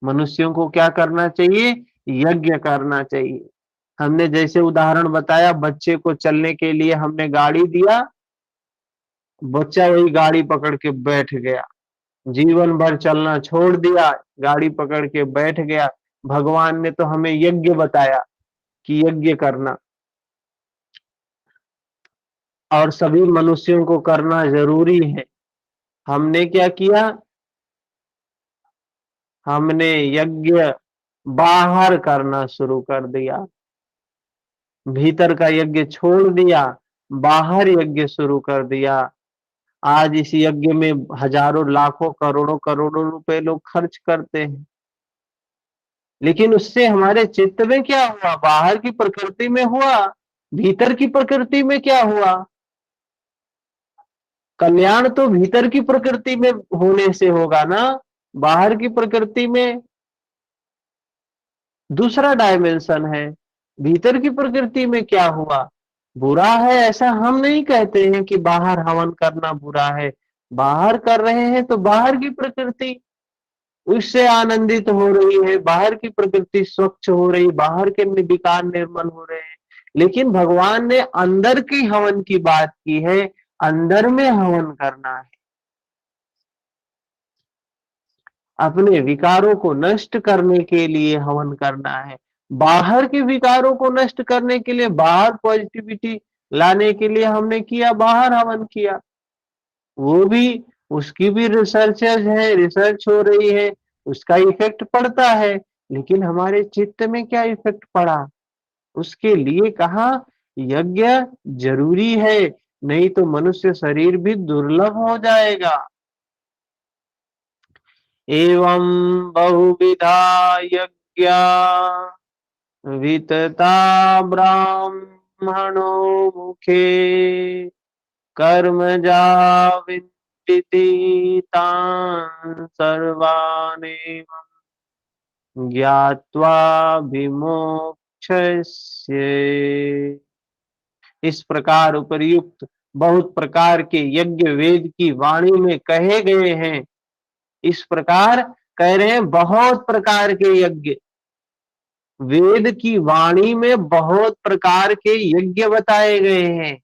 मनुष्यों को क्या करना चाहिए? यज्ञ करना चाहिए। हमने जैसे उदाहरण बताया, बच्चे को चलने के लिए हमने गाड़ी दिया, बच्चा वही गाड़ी पकड़ के बैठ गया, जीवन भर चलना छोड़ दिया, गाड़ी पकड़ के बैठ गया। भगवान ने तो हमें यज्ञ बताया कि यज्ञ करना, और सभी मनुष्यों को करना जरूरी है। हमने क्या किया? हमने यज्ञ बाहर करना शुरू कर दिया, भीतर का यज्ञ छोड़ दिया, बाहर यज्ञ शुरू कर दिया। आज इस यज्ञ में हजारों लाखों करोड़ों करोड़ों रुपए लोग खर्च करते हैं, लेकिन उससे हमारे चित्त में क्या हुआ? बाहर की प्रकृति में हुआ, भीतर की प्रकृति में क्या हुआ? कल्याण तो भीतर की प्रकृति में होने से होगा ना। बाहर की प्रकृति में दूसरा डायमेंशन है। भीतर की प्रकृति में क्या हुआ? बुरा है ऐसा हम नहीं कहते हैं कि बाहर हवन करना बुरा है। बाहर कर रहे हैं तो बाहर की प्रकृति उससे आनंदित हो रही है, बाहर की प्रकृति स्वच्छ हो रही, बाहर के विकार निर्मल हो रहे हैं। लेकिन भगवान ने अंदर की हवन की बात की है, अंदर में हवन करना है, अपने विकारों को नष्ट करने के लिए हवन करना है। बाहर के विकारों को नष्ट करने के लिए, बाहर पॉजिटिविटी लाने के लिए हमने किया, बाहर हवन किया। वो भी, उसकी भी रिसर्चेज है, रिसर्च हो रही है, उसका इफेक्ट पड़ता है, लेकिन हमारे चित्त में क्या इफेक्ट पड़ा? उसके लिए कहा यज्ञ जरूरी है, नहीं तो मनुष्य शरीर भी दुर्लभ हो जाएगा। एवं बहुविधा यज्ञा वितता ब्राह्मणो मुखे कर्मजा विदिति तान् सर्वानेव ज्ञात्वा विमोक्ष्यसे। इस प्रकार उपर्युक्त बहुत प्रकार के यज्ञ वेद की वाणी में कहे गए हैं। इस प्रकार कह रहे हैं, बहुत प्रकार के यज्ञ, वेद की वाणी में बहुत प्रकार के यज्ञ बताए गए हैं।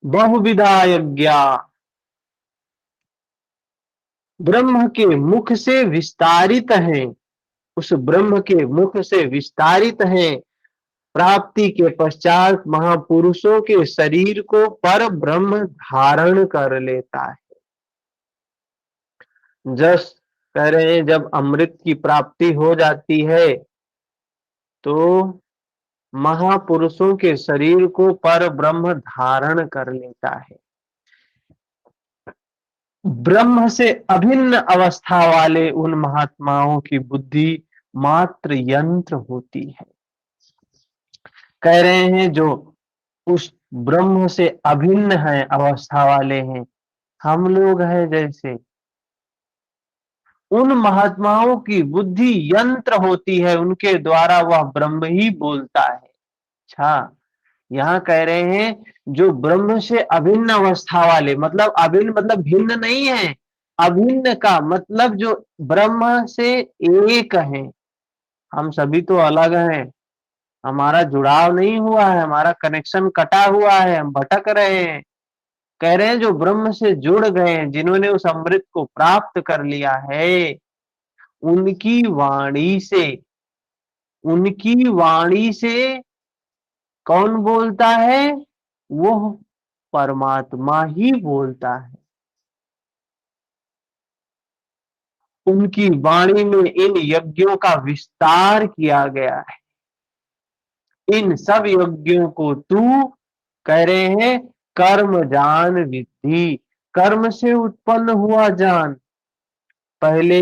बहुविधा यज्ञ, ब्रह्म के मुख से विस्तारित हैं, उस ब्रह्म के मुख से विस्तारित हैं। प्राप्ति के पश्चात महापुरुषों के शरीर को पर ब्रह्म धारण कर लेता है। जस कह रहे हैं, जब अमृत की प्राप्ति हो जाती है तो महापुरुषों के शरीर को पर ब्रह्म धारण कर लेता है। ब्रह्म से अभिन्न अवस्था वाले उन महात्माओं की बुद्धि मात्र यंत्र होती है। कह रहे हैं, जो उस ब्रह्म से अभिन्न है, अवस्था वाले हैं, हम लोग हैं जैसे, उन महात्माओं की बुद्धि यंत्र होती है, उनके द्वारा वह ब्रह्म ही बोलता है। अच्छा, यहाँ कह रहे हैं जो ब्रह्म से अभिन्न अवस्था वाले, मतलब अभिन्न मतलब भिन्न नहीं है, अभिन्न का मतलब जो ब्रह्म से एक है। हम सभी तो अलग हैं, हमारा जुड़ाव नहीं हुआ है, हमारा कनेक्शन कटा हुआ है, हम भटक रहे हैं। कह रहे हैं जो ब्रह्म से जुड़ गए हैं, जिन्होंने उस अमृत को प्राप्त कर लिया है, उनकी वाणी से, उनकी वाणी से कौन बोलता है? वो परमात्मा ही बोलता है। उनकी वाणी में इन यज्ञों का विस्तार किया गया है। इन सब यज्ञों को तू, कह रहे हैं, कर्म जान विद्धि, कर्म से उत्पन्न हुआ जान। पहले,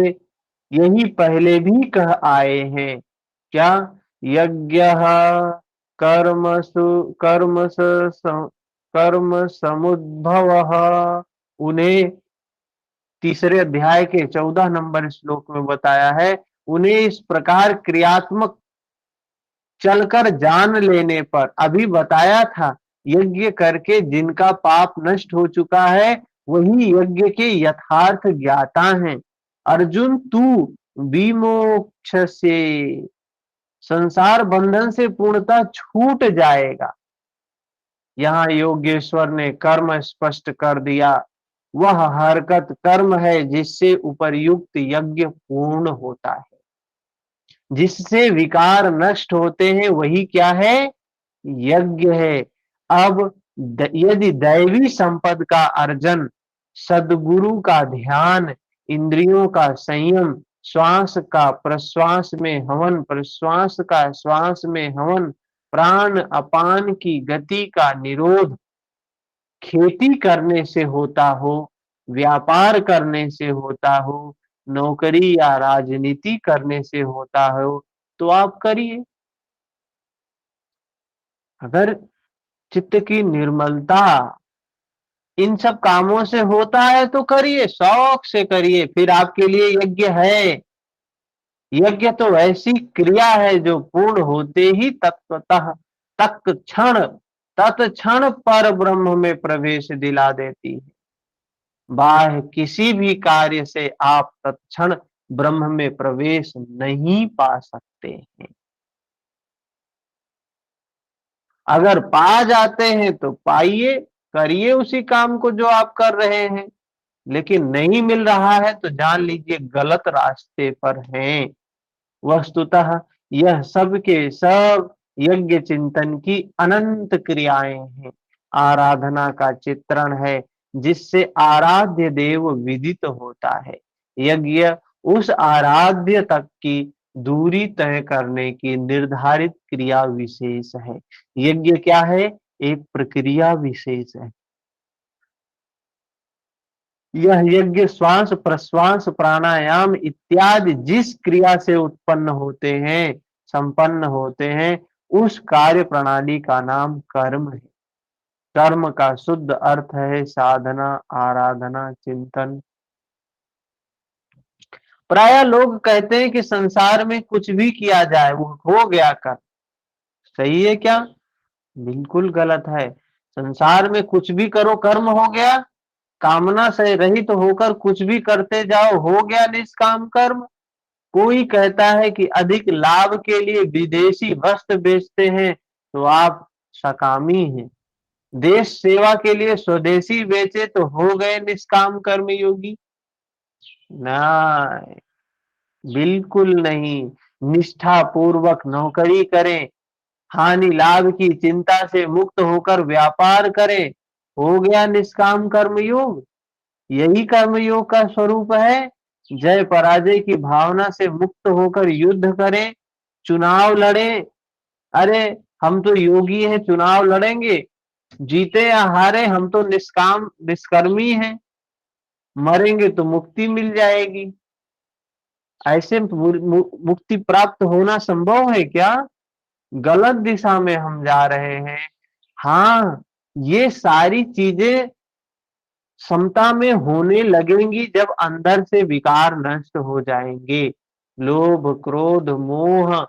यही पहले भी कह आए हैं, क्या? यज्ञ कर्मसु कर्म समुद्भव, उन्हें तीसरे अध्याय के 14 नंबर श्लोक में बताया है। उन्हें इस प्रकार क्रियात्मक चलकर जान लेने पर, अभी बताया था, यज्ञ करके जिनका पाप नष्ट हो चुका है वही यज्ञ के यथार्थ ज्ञाता हैं। अर्जुन, तू विमोक्ष से, संसार बंधन से पूर्णतः छूट जाएगा। यहाँ योगेश्वर ने कर्म स्पष्ट कर दिया। वह हरकत कर्म है जिससे उपर्युक्त यज्ञ पूर्ण होता है, जिससे विकार नष्ट होते हैं, वही क्या है? यज्ञ है। अब यदि दैवी संपद का अर्जन, सदगुरु का ध्यान, इंद्रियों का संयम, श्वास का प्रश्वास में हवन, प्रश्वास का श्वास में हवन, प्राण अपान की गति का निरोध, खेती करने से होता हो, व्यापार करने से होता हो, नौकरी या राजनीति करने से होता हो, तो आप करिए। अगर चित्त की निर्मलता इन सब कामों से होता है तो करिए, शौक से करिए, फिर आपके लिए यज्ञ है। यज्ञ तो ऐसी क्रिया है जो पूर्ण होते ही तत्वतः तत्क्षण तत्क्षण पर ब्रह्म में प्रवेश दिला देती है। बाह्य किसी भी कार्य से आप तत्क्षण ब्रह्म में प्रवेश नहीं पा सकते हैं। अगर पा जाते हैं तो पाइए, करिए उसी काम को जो आप कर रहे हैं। लेकिन नहीं मिल रहा है तो जान लीजिए गलत रास्ते पर हैं। वस्तुतः यह सब के सब यज्ञ चिंतन की अनंत क्रियाएं हैं, आराधना का चित्रण है जिससे आराध्य देव विदित होता है। यज्ञ उस आराध्य तक की दूरी तय करने की निर्धारित क्रिया विशेष है। यज्ञ क्या है? एक प्रक्रिया विशेष है। यह यज्ञ श्वास प्रश्वास प्राणायाम इत्यादि जिस क्रिया से उत्पन्न होते हैं, संपन्न होते हैं, उस कार्य प्रणाली का नाम कर्म है। कर्म का शुद्ध अर्थ है साधना, आराधना, चिंतन। प्राय लोग कहते हैं कि संसार में कुछ भी किया जाए वो हो गया कर्म। सही है क्या? बिल्कुल गलत है। संसार में कुछ भी करो कर्म हो गया। कामना से रहित तो होकर कुछ भी करते जाओ, हो गया निष्काम कर्म। कोई कहता है कि अधिक लाभ के लिए विदेशी वस्त्र बेचते हैं तो आप सकामी हैं। देश सेवा के लिए स्वदेशी बेचे तो हो गए निष्काम कर्म योगी। ना, बिल्कुल नहीं। निष्ठा पूर्वक नौकरी करें, हानि लाभ की चिंता से मुक्त होकर व्यापार करें, हो गया निष्काम कर्मयोग। यही कर्मयोग का स्वरूप है। जय पराजय की भावना से मुक्त होकर युद्ध करें, चुनाव लड़ें। अरे हम तो योगी हैं, चुनाव लड़ेंगे, जीते या हारे हम तो निष्काम निष्कर्मी हैं, मरेंगे तो मुक्ति मिल जाएगी। ऐसे मुक्ति प्राप्त होना संभव है क्या? गलत दिशा में हम जा रहे हैं। हाँ, ये सारी चीजें समता में होने लगेंगी जब अंदर से विकार नष्ट हो जाएंगे। लोभ, क्रोध, मोह,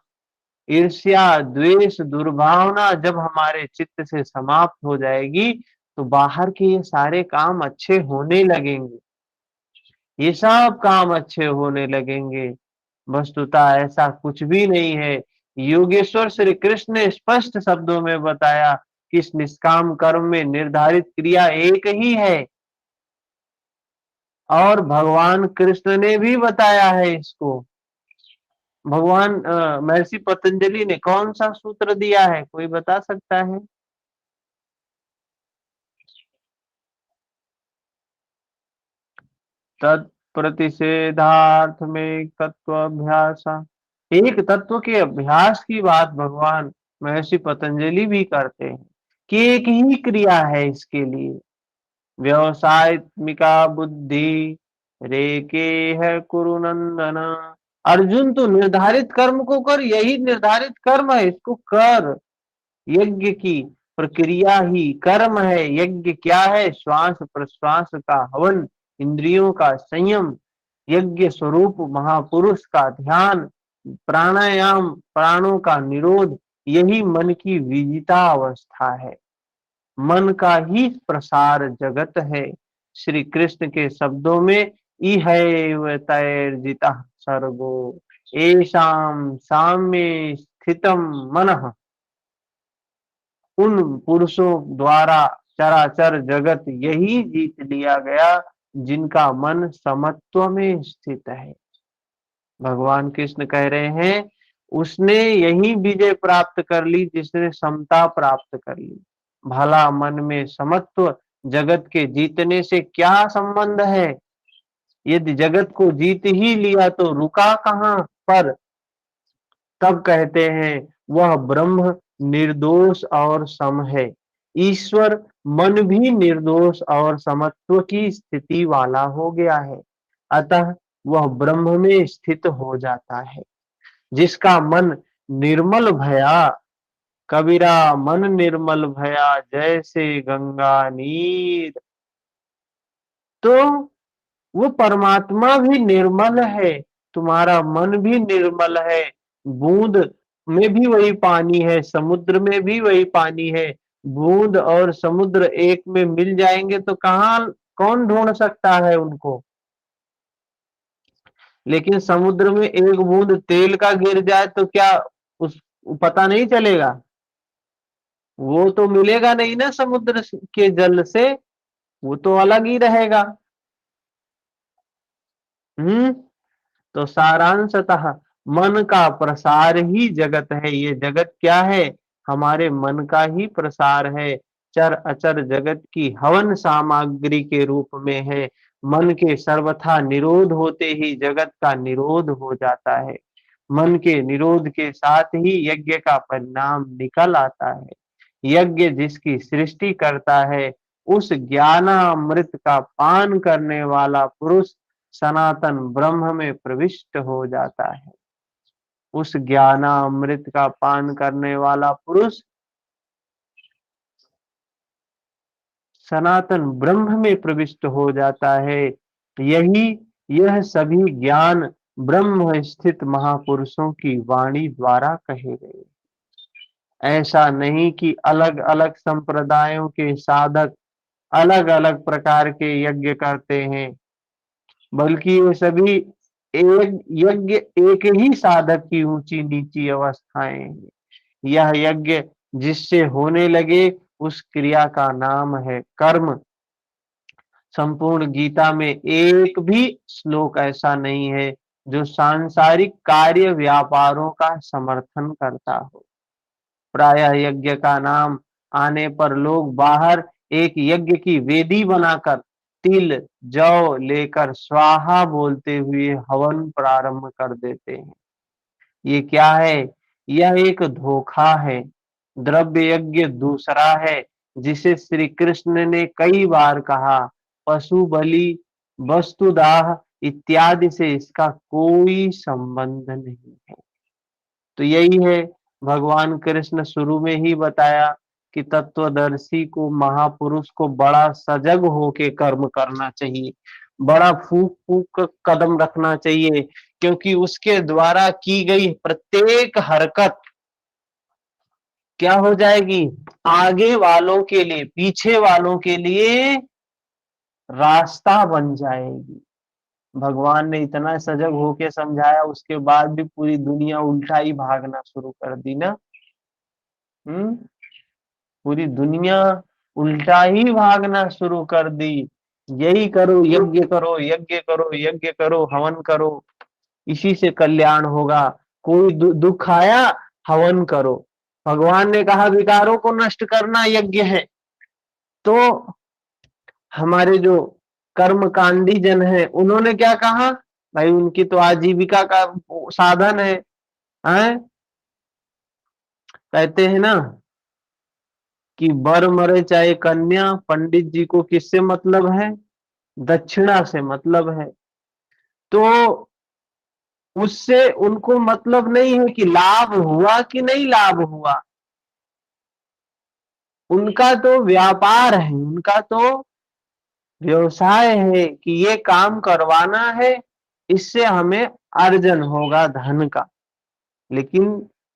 ईर्ष्या, द्वेष, दुर्भावना जब हमारे चित्त से समाप्त हो जाएगी तो बाहर के ये सारे काम अच्छे होने लगेंगे। ये सब काम अच्छे होने लगेंगे। वस्तुतः ऐसा कुछ भी नहीं है। योगेश्वर श्री कृष्ण ने स्पष्ट शब्दों में बताया कि इस निष्काम कर्म में निर्धारित क्रिया एक ही है, और भगवान कृष्ण ने भी बताया है इसको। भगवान महर्षि पतंजलि ने कौन सा सूत्र दिया है, कोई बता सकता है? तत्प्रतिषेधार्थ में तत्व अभ्यास। एक तत्व के अभ्यास की बात भगवान महर्षि पतंजलि भी करते हैं कि एक ही क्रिया है इसके लिए। व्यवसायत्मिका बुद्धि रेके है कुरुनंदन। अर्जुन तो निर्धारित कर्म को कर, यही निर्धारित कर्म है, इसको कर। यज्ञ की प्रक्रिया ही कर्म है। यज्ञ क्या है? श्वास प्रश्वास का हवन, इंद्रियों का संयम, यज्ञ स्वरूप महापुरुष का ध्यान, प्राणायाम, प्राणों का निरोध, यही मन की विजिता अवस्था है। मन का ही प्रसार जगत है। श्री कृष्ण के शब्दों में इहैव तैर्जितः सर्गो येषां साम्ये स्थितम मनः। उन पुरुषों द्वारा चराचर जगत यही जीत लिया गया जिनका मन समत्व में स्थित है। भगवान कृष्ण कह रहे हैं उसने यही विजय प्राप्त कर ली जिसने समता प्राप्त कर ली। भला मन में समत्व जगत के जीतने से क्या संबंध है? यदि जगत को जीत ही लिया तो रुका कहां पर? तब कहते हैं वह ब्रह्म निर्दोष और सम है। ईश्वर मन भी निर्दोष और समत्व की स्थिति वाला हो गया है, अतः वह ब्रह्म में स्थित हो जाता है। जिसका मन निर्मल भया, कबीरा मन निर्मल भया जैसे गंगा नीर। तो वो परमात्मा भी निर्मल है, तुम्हारा मन भी निर्मल है। बूंद में भी वही पानी है, समुद्र में भी वही पानी है। बूंद और समुद्र एक में मिल जाएंगे तो कहाँ, कौन ढूंढ सकता है उनको? लेकिन समुद्र में एक बूंद तेल का गिर जाए तो क्या उस पता नहीं चलेगा? वो तो मिलेगा नहीं ना समुद्र के जल से, वो तो अलग ही रहेगा। हम्म तो सारांशतः मन का प्रसार ही जगत है। ये जगत क्या है? हमारे मन का ही प्रसार है। चर अचर जगत की हवन सामग्री के रूप में है। मन के सर्वथा निरोध होते ही जगत का निरोध हो जाता है। मन के निरोध के साथ ही यज्ञ का परिणाम निकल आता है। यज्ञ जिसकी सृष्टि करता है, उस ज्ञानामृत का पान करने वाला पुरुष सनातन ब्रह्म में प्रविष्ट हो जाता है। उस ज्ञानामृत का पान करने वाला पुरुष सनातन ब्रह्म में प्रविष्ट हो जाता है। यही यह सभी ज्ञान ब्रह्म स्थित महापुरुषों की वाणी द्वारा कहे गए। ऐसा नहीं कि अलग अलग संप्रदायों के साधक अलग अलग प्रकार के यज्ञ करते हैं, बल्कि ये सभी एक यज्ञ एक ही साधक की ऊंची नीची अवस्थाएं हैं। यह यज्ञ जिससे होने लगे उस क्रिया का नाम है कर्म। संपूर्ण गीता में एक भी श्लोक ऐसा नहीं है जो सांसारिक कार्य व्यापारों का समर्थन करता हो। प्रायः यज्ञ का नाम आने पर लोग बाहर एक यज्ञ की वेदी बनाकर तिल जौ लेकर स्वाहा बोलते हुए हवन प्रारंभ कर देते हैं। ये क्या है? यह एक धोखा है। द्रव्य यज्ञ दूसरा है, जिसे श्री कृष्ण ने कई बार कहा। पशु बलि, वस्तुदाह इत्यादि से इसका कोई संबंध नहीं है। तो यही है, भगवान कृष्ण शुरू में ही बताया कि तत्वदर्शी को, महापुरुष को बड़ा सजग होके कर्म करना चाहिए, बड़ा फूक फूक कदम रखना चाहिए, क्योंकि उसके द्वारा की गई प्रत्येक हरकत क्या हो जाएगी? आगे वालों के लिए, पीछे वालों के लिए रास्ता बन जाएगी। भगवान ने इतना सजग होके समझाया, उसके बाद भी पूरी दुनिया उल्टा ही भागना शुरू कर दी ना। हम्म पूरी दुनिया उल्टा ही भागना शुरू कर दी। यही करो, यज्ञ करो, यज्ञ करो, यज्ञ करो, हवन करो, इसी से कल्याण होगा। कोई दुख आया, हवन करो। भगवान ने कहा विकारों को नष्ट करना यज्ञ है। तो हमारे जो कर्मकांडी जन है, उन्होंने क्या कहा? भाई उनकी तो आजीविका का साधन है, हैं? कहते हैं ना कि वर मरे चाहे कन्या, पंडित जी को किससे मतलब है? दक्षिणा से मतलब है। तो उससे उनको मतलब नहीं है कि लाभ हुआ कि नहीं लाभ हुआ। उनका तो व्यापार है, उनका तो व्यवसाय है कि ये काम करवाना है, इससे हमें अर्जन होगा धन का। लेकिन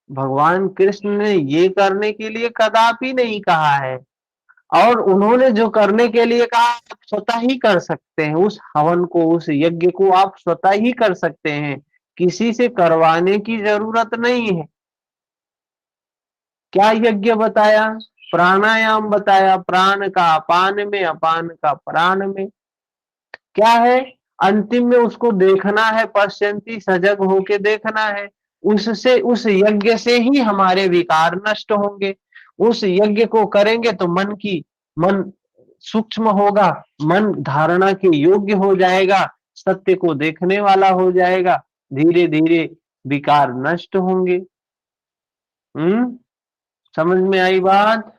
भगवान कृष्ण ने ये करने के लिए कदापि नहीं कहा है। और उन्होंने जो करने के लिए कहा, आप स्वतः ही कर सकते हैं। उस हवन को, उस यज्ञ को आप स्वतः ही कर सकते हैं, किसी से करवाने की जरूरत नहीं है। क्या यज्ञ बताया? प्राणायाम बताया, प्राण का अपान में, अपान का प्राण में। क्या है? अंतिम में उसको देखना है, पश्यंती, सजग होके देखना है। उससे, उस यज्ञ से ही हमारे विकार नष्ट होंगे। उस यज्ञ को करेंगे तो मन सूक्ष्म होगा, मन धारणा के योग्य हो जाएगा, सत्य को देखने वाला हो जाएगा, धीरे धीरे विकार नष्ट होंगे। समझ में आई बात?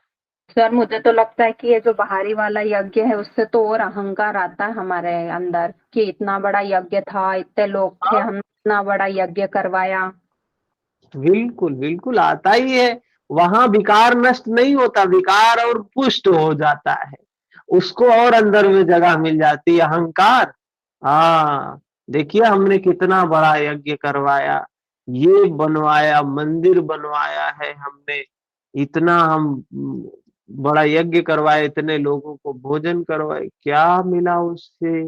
सर मुझे तो लगता है कि ये जो बाहरी वाला यज्ञ है उससे तो और अहंकार आता है हमारे अंदर कि इतना बड़ा यज्ञ था, इतने लोग थे, हमने इतना बड़ा यज्ञ करवाया। बिल्कुल बिल्कुल आता ही है। वहां विकार नष्ट नहीं होता, विकार और पुष्ट हो जाता है, उसको और अंदर में जगह मिल जाती है, अहंकार। हाँ, देखिए हमने कितना बड़ा यज्ञ करवाया, ये बनवाया, मंदिर बनवाया है हमने, इतना हम बड़ा यज्ञ करवाए, इतने लोगों को भोजन करवाए, क्या मिला उससे?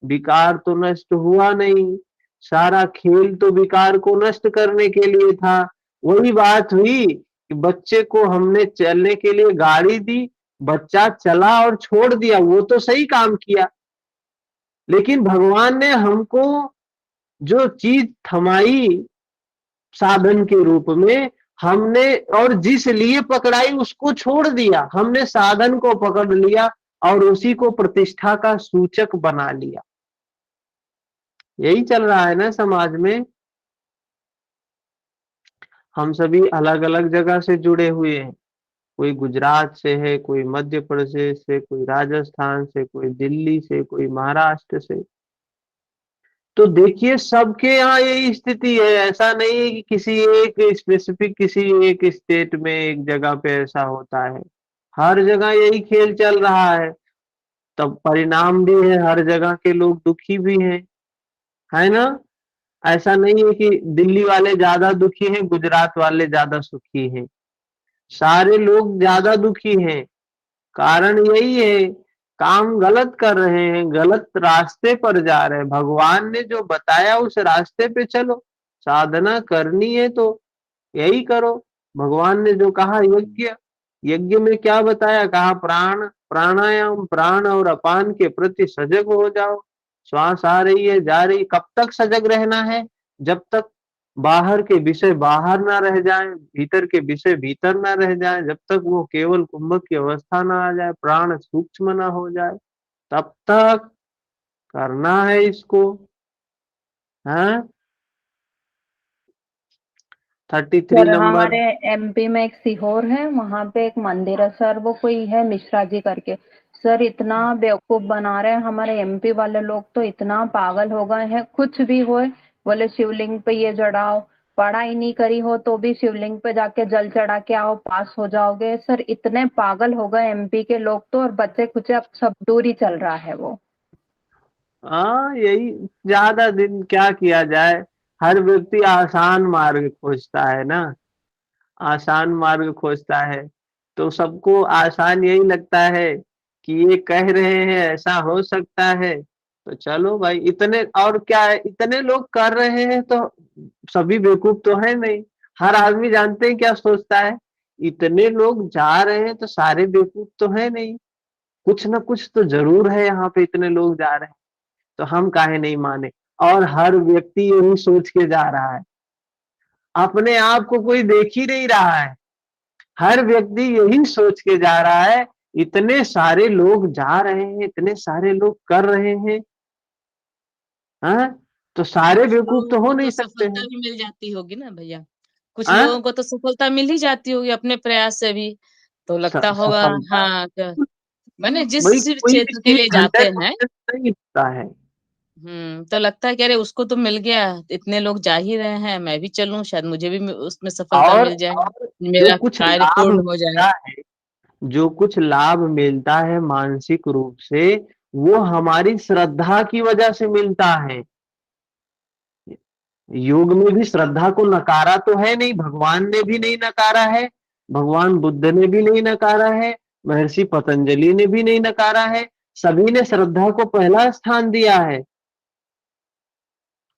विकार तो नष्ट हुआ नहीं। सारा खेल तो विकार को नष्ट करने के लिए था। वही बात हुई कि बच्चे को हमने चलने के लिए गाड़ी दी, बच्चा चला और छोड़ दिया, वो तो सही काम किया। लेकिन भगवान ने हमको जो चीज थमाई साधन के रूप में हमने, और जिस लिए पकड़ाई उसको छोड़ दिया, हमने साधन को पकड़ लिया और उसी को प्रतिष्ठा का सूचक बना लिया। यही चल रहा है ना समाज में। हम सभी अलग अलग जगह से जुड़े हुए हैं, कोई गुजरात से है, कोई मध्य प्रदेश से, कोई राजस्थान से, कोई दिल्ली से, कोई महाराष्ट्र से। तो देखिए सबके यहाँ यही स्थिति है। ऐसा नहीं है कि किसी एक स्पेसिफिक, किसी एक स्टेट में एक जगह पे ऐसा होता है। हर जगह यही खेल चल रहा है। तब परिणाम भी है, हर जगह के लोग दुखी भी हैं, है ना। ऐसा नहीं है कि दिल्ली वाले ज्यादा दुखी हैं, गुजरात वाले ज्यादा सुखी हैं। सारे लोग ज्यादा दुखी हैं। कारण यही है, काम गलत कर रहे हैं, गलत रास्ते पर जा रहे हैं। भगवान ने जो बताया उस रास्ते पे चलो। साधना करनी है तो यही करो। भगवान ने जो कहा यज्ञ, यज्ञ में क्या बताया, कहा प्राण प्राणायाम, प्राण और अपान के प्रति सजग हो जाओ। श्वास आ रही है, जा रही, कब तक सजग रहना है, जब तक बाहर के विषय बाहर ना रह जाएं, भीतर के विषय भीतर ना रह जाएं, जब तक वो केवल कुंभक की अवस्था ना आ जाए, प्राण सूक्ष्म ना हो जाए, तब तक करना है इसको। हाँ, 33 सर नंबर। हमारे एमपी में एक सीहोर है, वहां पे एक मंदिर है सर, वो कोई है मिश्रा जी करके। सर इतना बेवकूफ बना रहे हैं हमारे एमपी वाले लोग, तो इतना पागल हो गए हैं। कुछ भी होए बोले शिवलिंग पे ये चढ़ाओ, पढ़ाई नहीं करी हो तो भी शिवलिंग पे जाके जल चढ़ा के आओ, पास हो जाओगे। सर इतने पागल हो गए एमपी के लोग तो, और बच्चे कुछ अब सब दूर ही चल रहा है वो। हाँ, यही, ज्यादा दिन क्या किया जाए। हर व्यक्ति आसान मार्ग खोजता है ना, आसान मार्ग खोजता है। तो सबको आसान यही लगता है कि ये कह रहे हैं ऐसा हो सकता है, तो चलो भाई। इतने, और क्या है, इतने लोग कर रहे हैं तो सभी बेवकूफ तो है नहीं। हर आदमी जानते हैं क्या सोचता है, इतने लोग जा रहे हैं तो सारे बेवकूफ तो है नहीं, कुछ ना कुछ तो जरूर है यहाँ पे, इतने लोग जा रहे हैं तो हम काहे नहीं माने। और हर व्यक्ति यही सोच के जा रहा है, अपने आप को कोई देख ही नहीं रहा है। हर व्यक्ति यही सोच के जा रहा है, इतने सारे लोग जा रहे हैं, इतने सारे लोग कर रहे हैं, हाँ, तो सारे कुछ बेवकूफ तो लोगों हो को नहीं तो सकते सफलता हैं। भी मिल जाती होगी ना भैया, कुछ हाँ, लोगों को तो सफलता मिल ही जाती होगी अपने प्रयास से भी, तो लगता होगा। सफलता, हाँ मैंने जिस भाई कोई भी क्षेत्र के लिए चीज जाते हंड्रेड हैं, परसेंट नहीं होता है। तो लगता है कि अरे उसको तो मिल गया, इतने लोग जा ही रहे हैं, मैं भी चलूं, शायद मुझे भी उसमें सफलता मिल जाए, और जो मेरा कुछ कार्य लाभ पूर्ण हो जाए। मिलता है, जो कुछ लाभ मिलता है मानसिक रूप से, वो हमारी श्रद्धा की वजह से मिलता है। योग में भी श्रद्धा को नकारा तो है नहीं, भगवान ने भी नहीं नकारा है, भगवान बुद्ध ने भी नहीं नकारा है, महर्षि पतंजलि ने भी नहीं नकारा है। सभी ने श्रद्धा को पहला स्थान दिया है।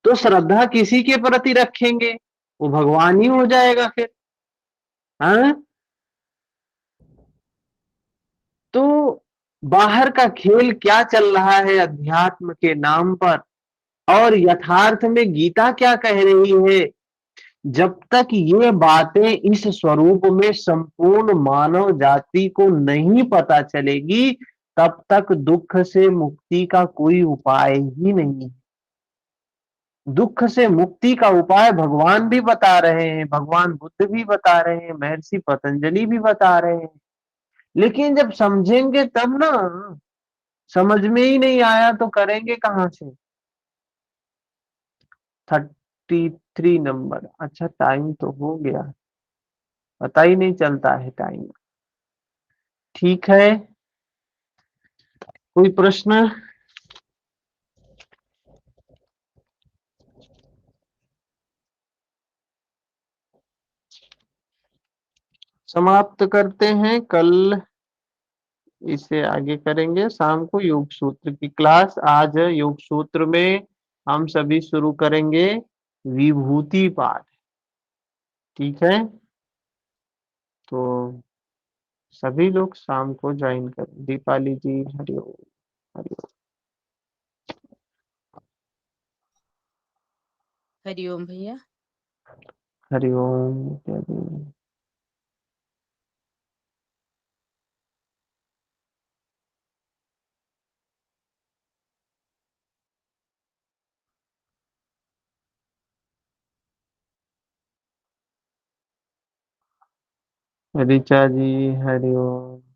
तो श्रद्धा किसी के प्रति रखेंगे वो भगवान ही हो जाएगा फिर। हाँ, तो बाहर का खेल क्या चल रहा है अध्यात्म के नाम पर, और यथार्थ में गीता क्या कह रही है। जब तक ये बातें इस स्वरूप में संपूर्ण मानव जाति को नहीं पता चलेगी, तब तक दुख से मुक्ति का कोई उपाय ही नहीं है। दुख से मुक्ति का उपाय भगवान भी बता रहे हैं, भगवान बुद्ध भी बता रहे हैं, महर्षि पतंजलि भी बता रहे हैं। लेकिन जब समझेंगे तब ना, समझ में ही नहीं आया तो करेंगे कहां से। 33 नंबर। अच्छा, टाइम तो हो गया, पता ही नहीं चलता है टाइम। ठीक है, कोई प्रश्न। समाप्त करते हैं, कल इसे आगे करेंगे। शाम को योग सूत्र की क्लास। आज योग सूत्र में हम सभी शुरू करेंगे विभूति पाठ। ठीक है, तो सभी लोग शाम को ज्वाइन करें। दीपाली जी, हरिओम। हरिओम। हरिओम भैया। हरिओम इत्यादि। ऋचा जी हरिओम।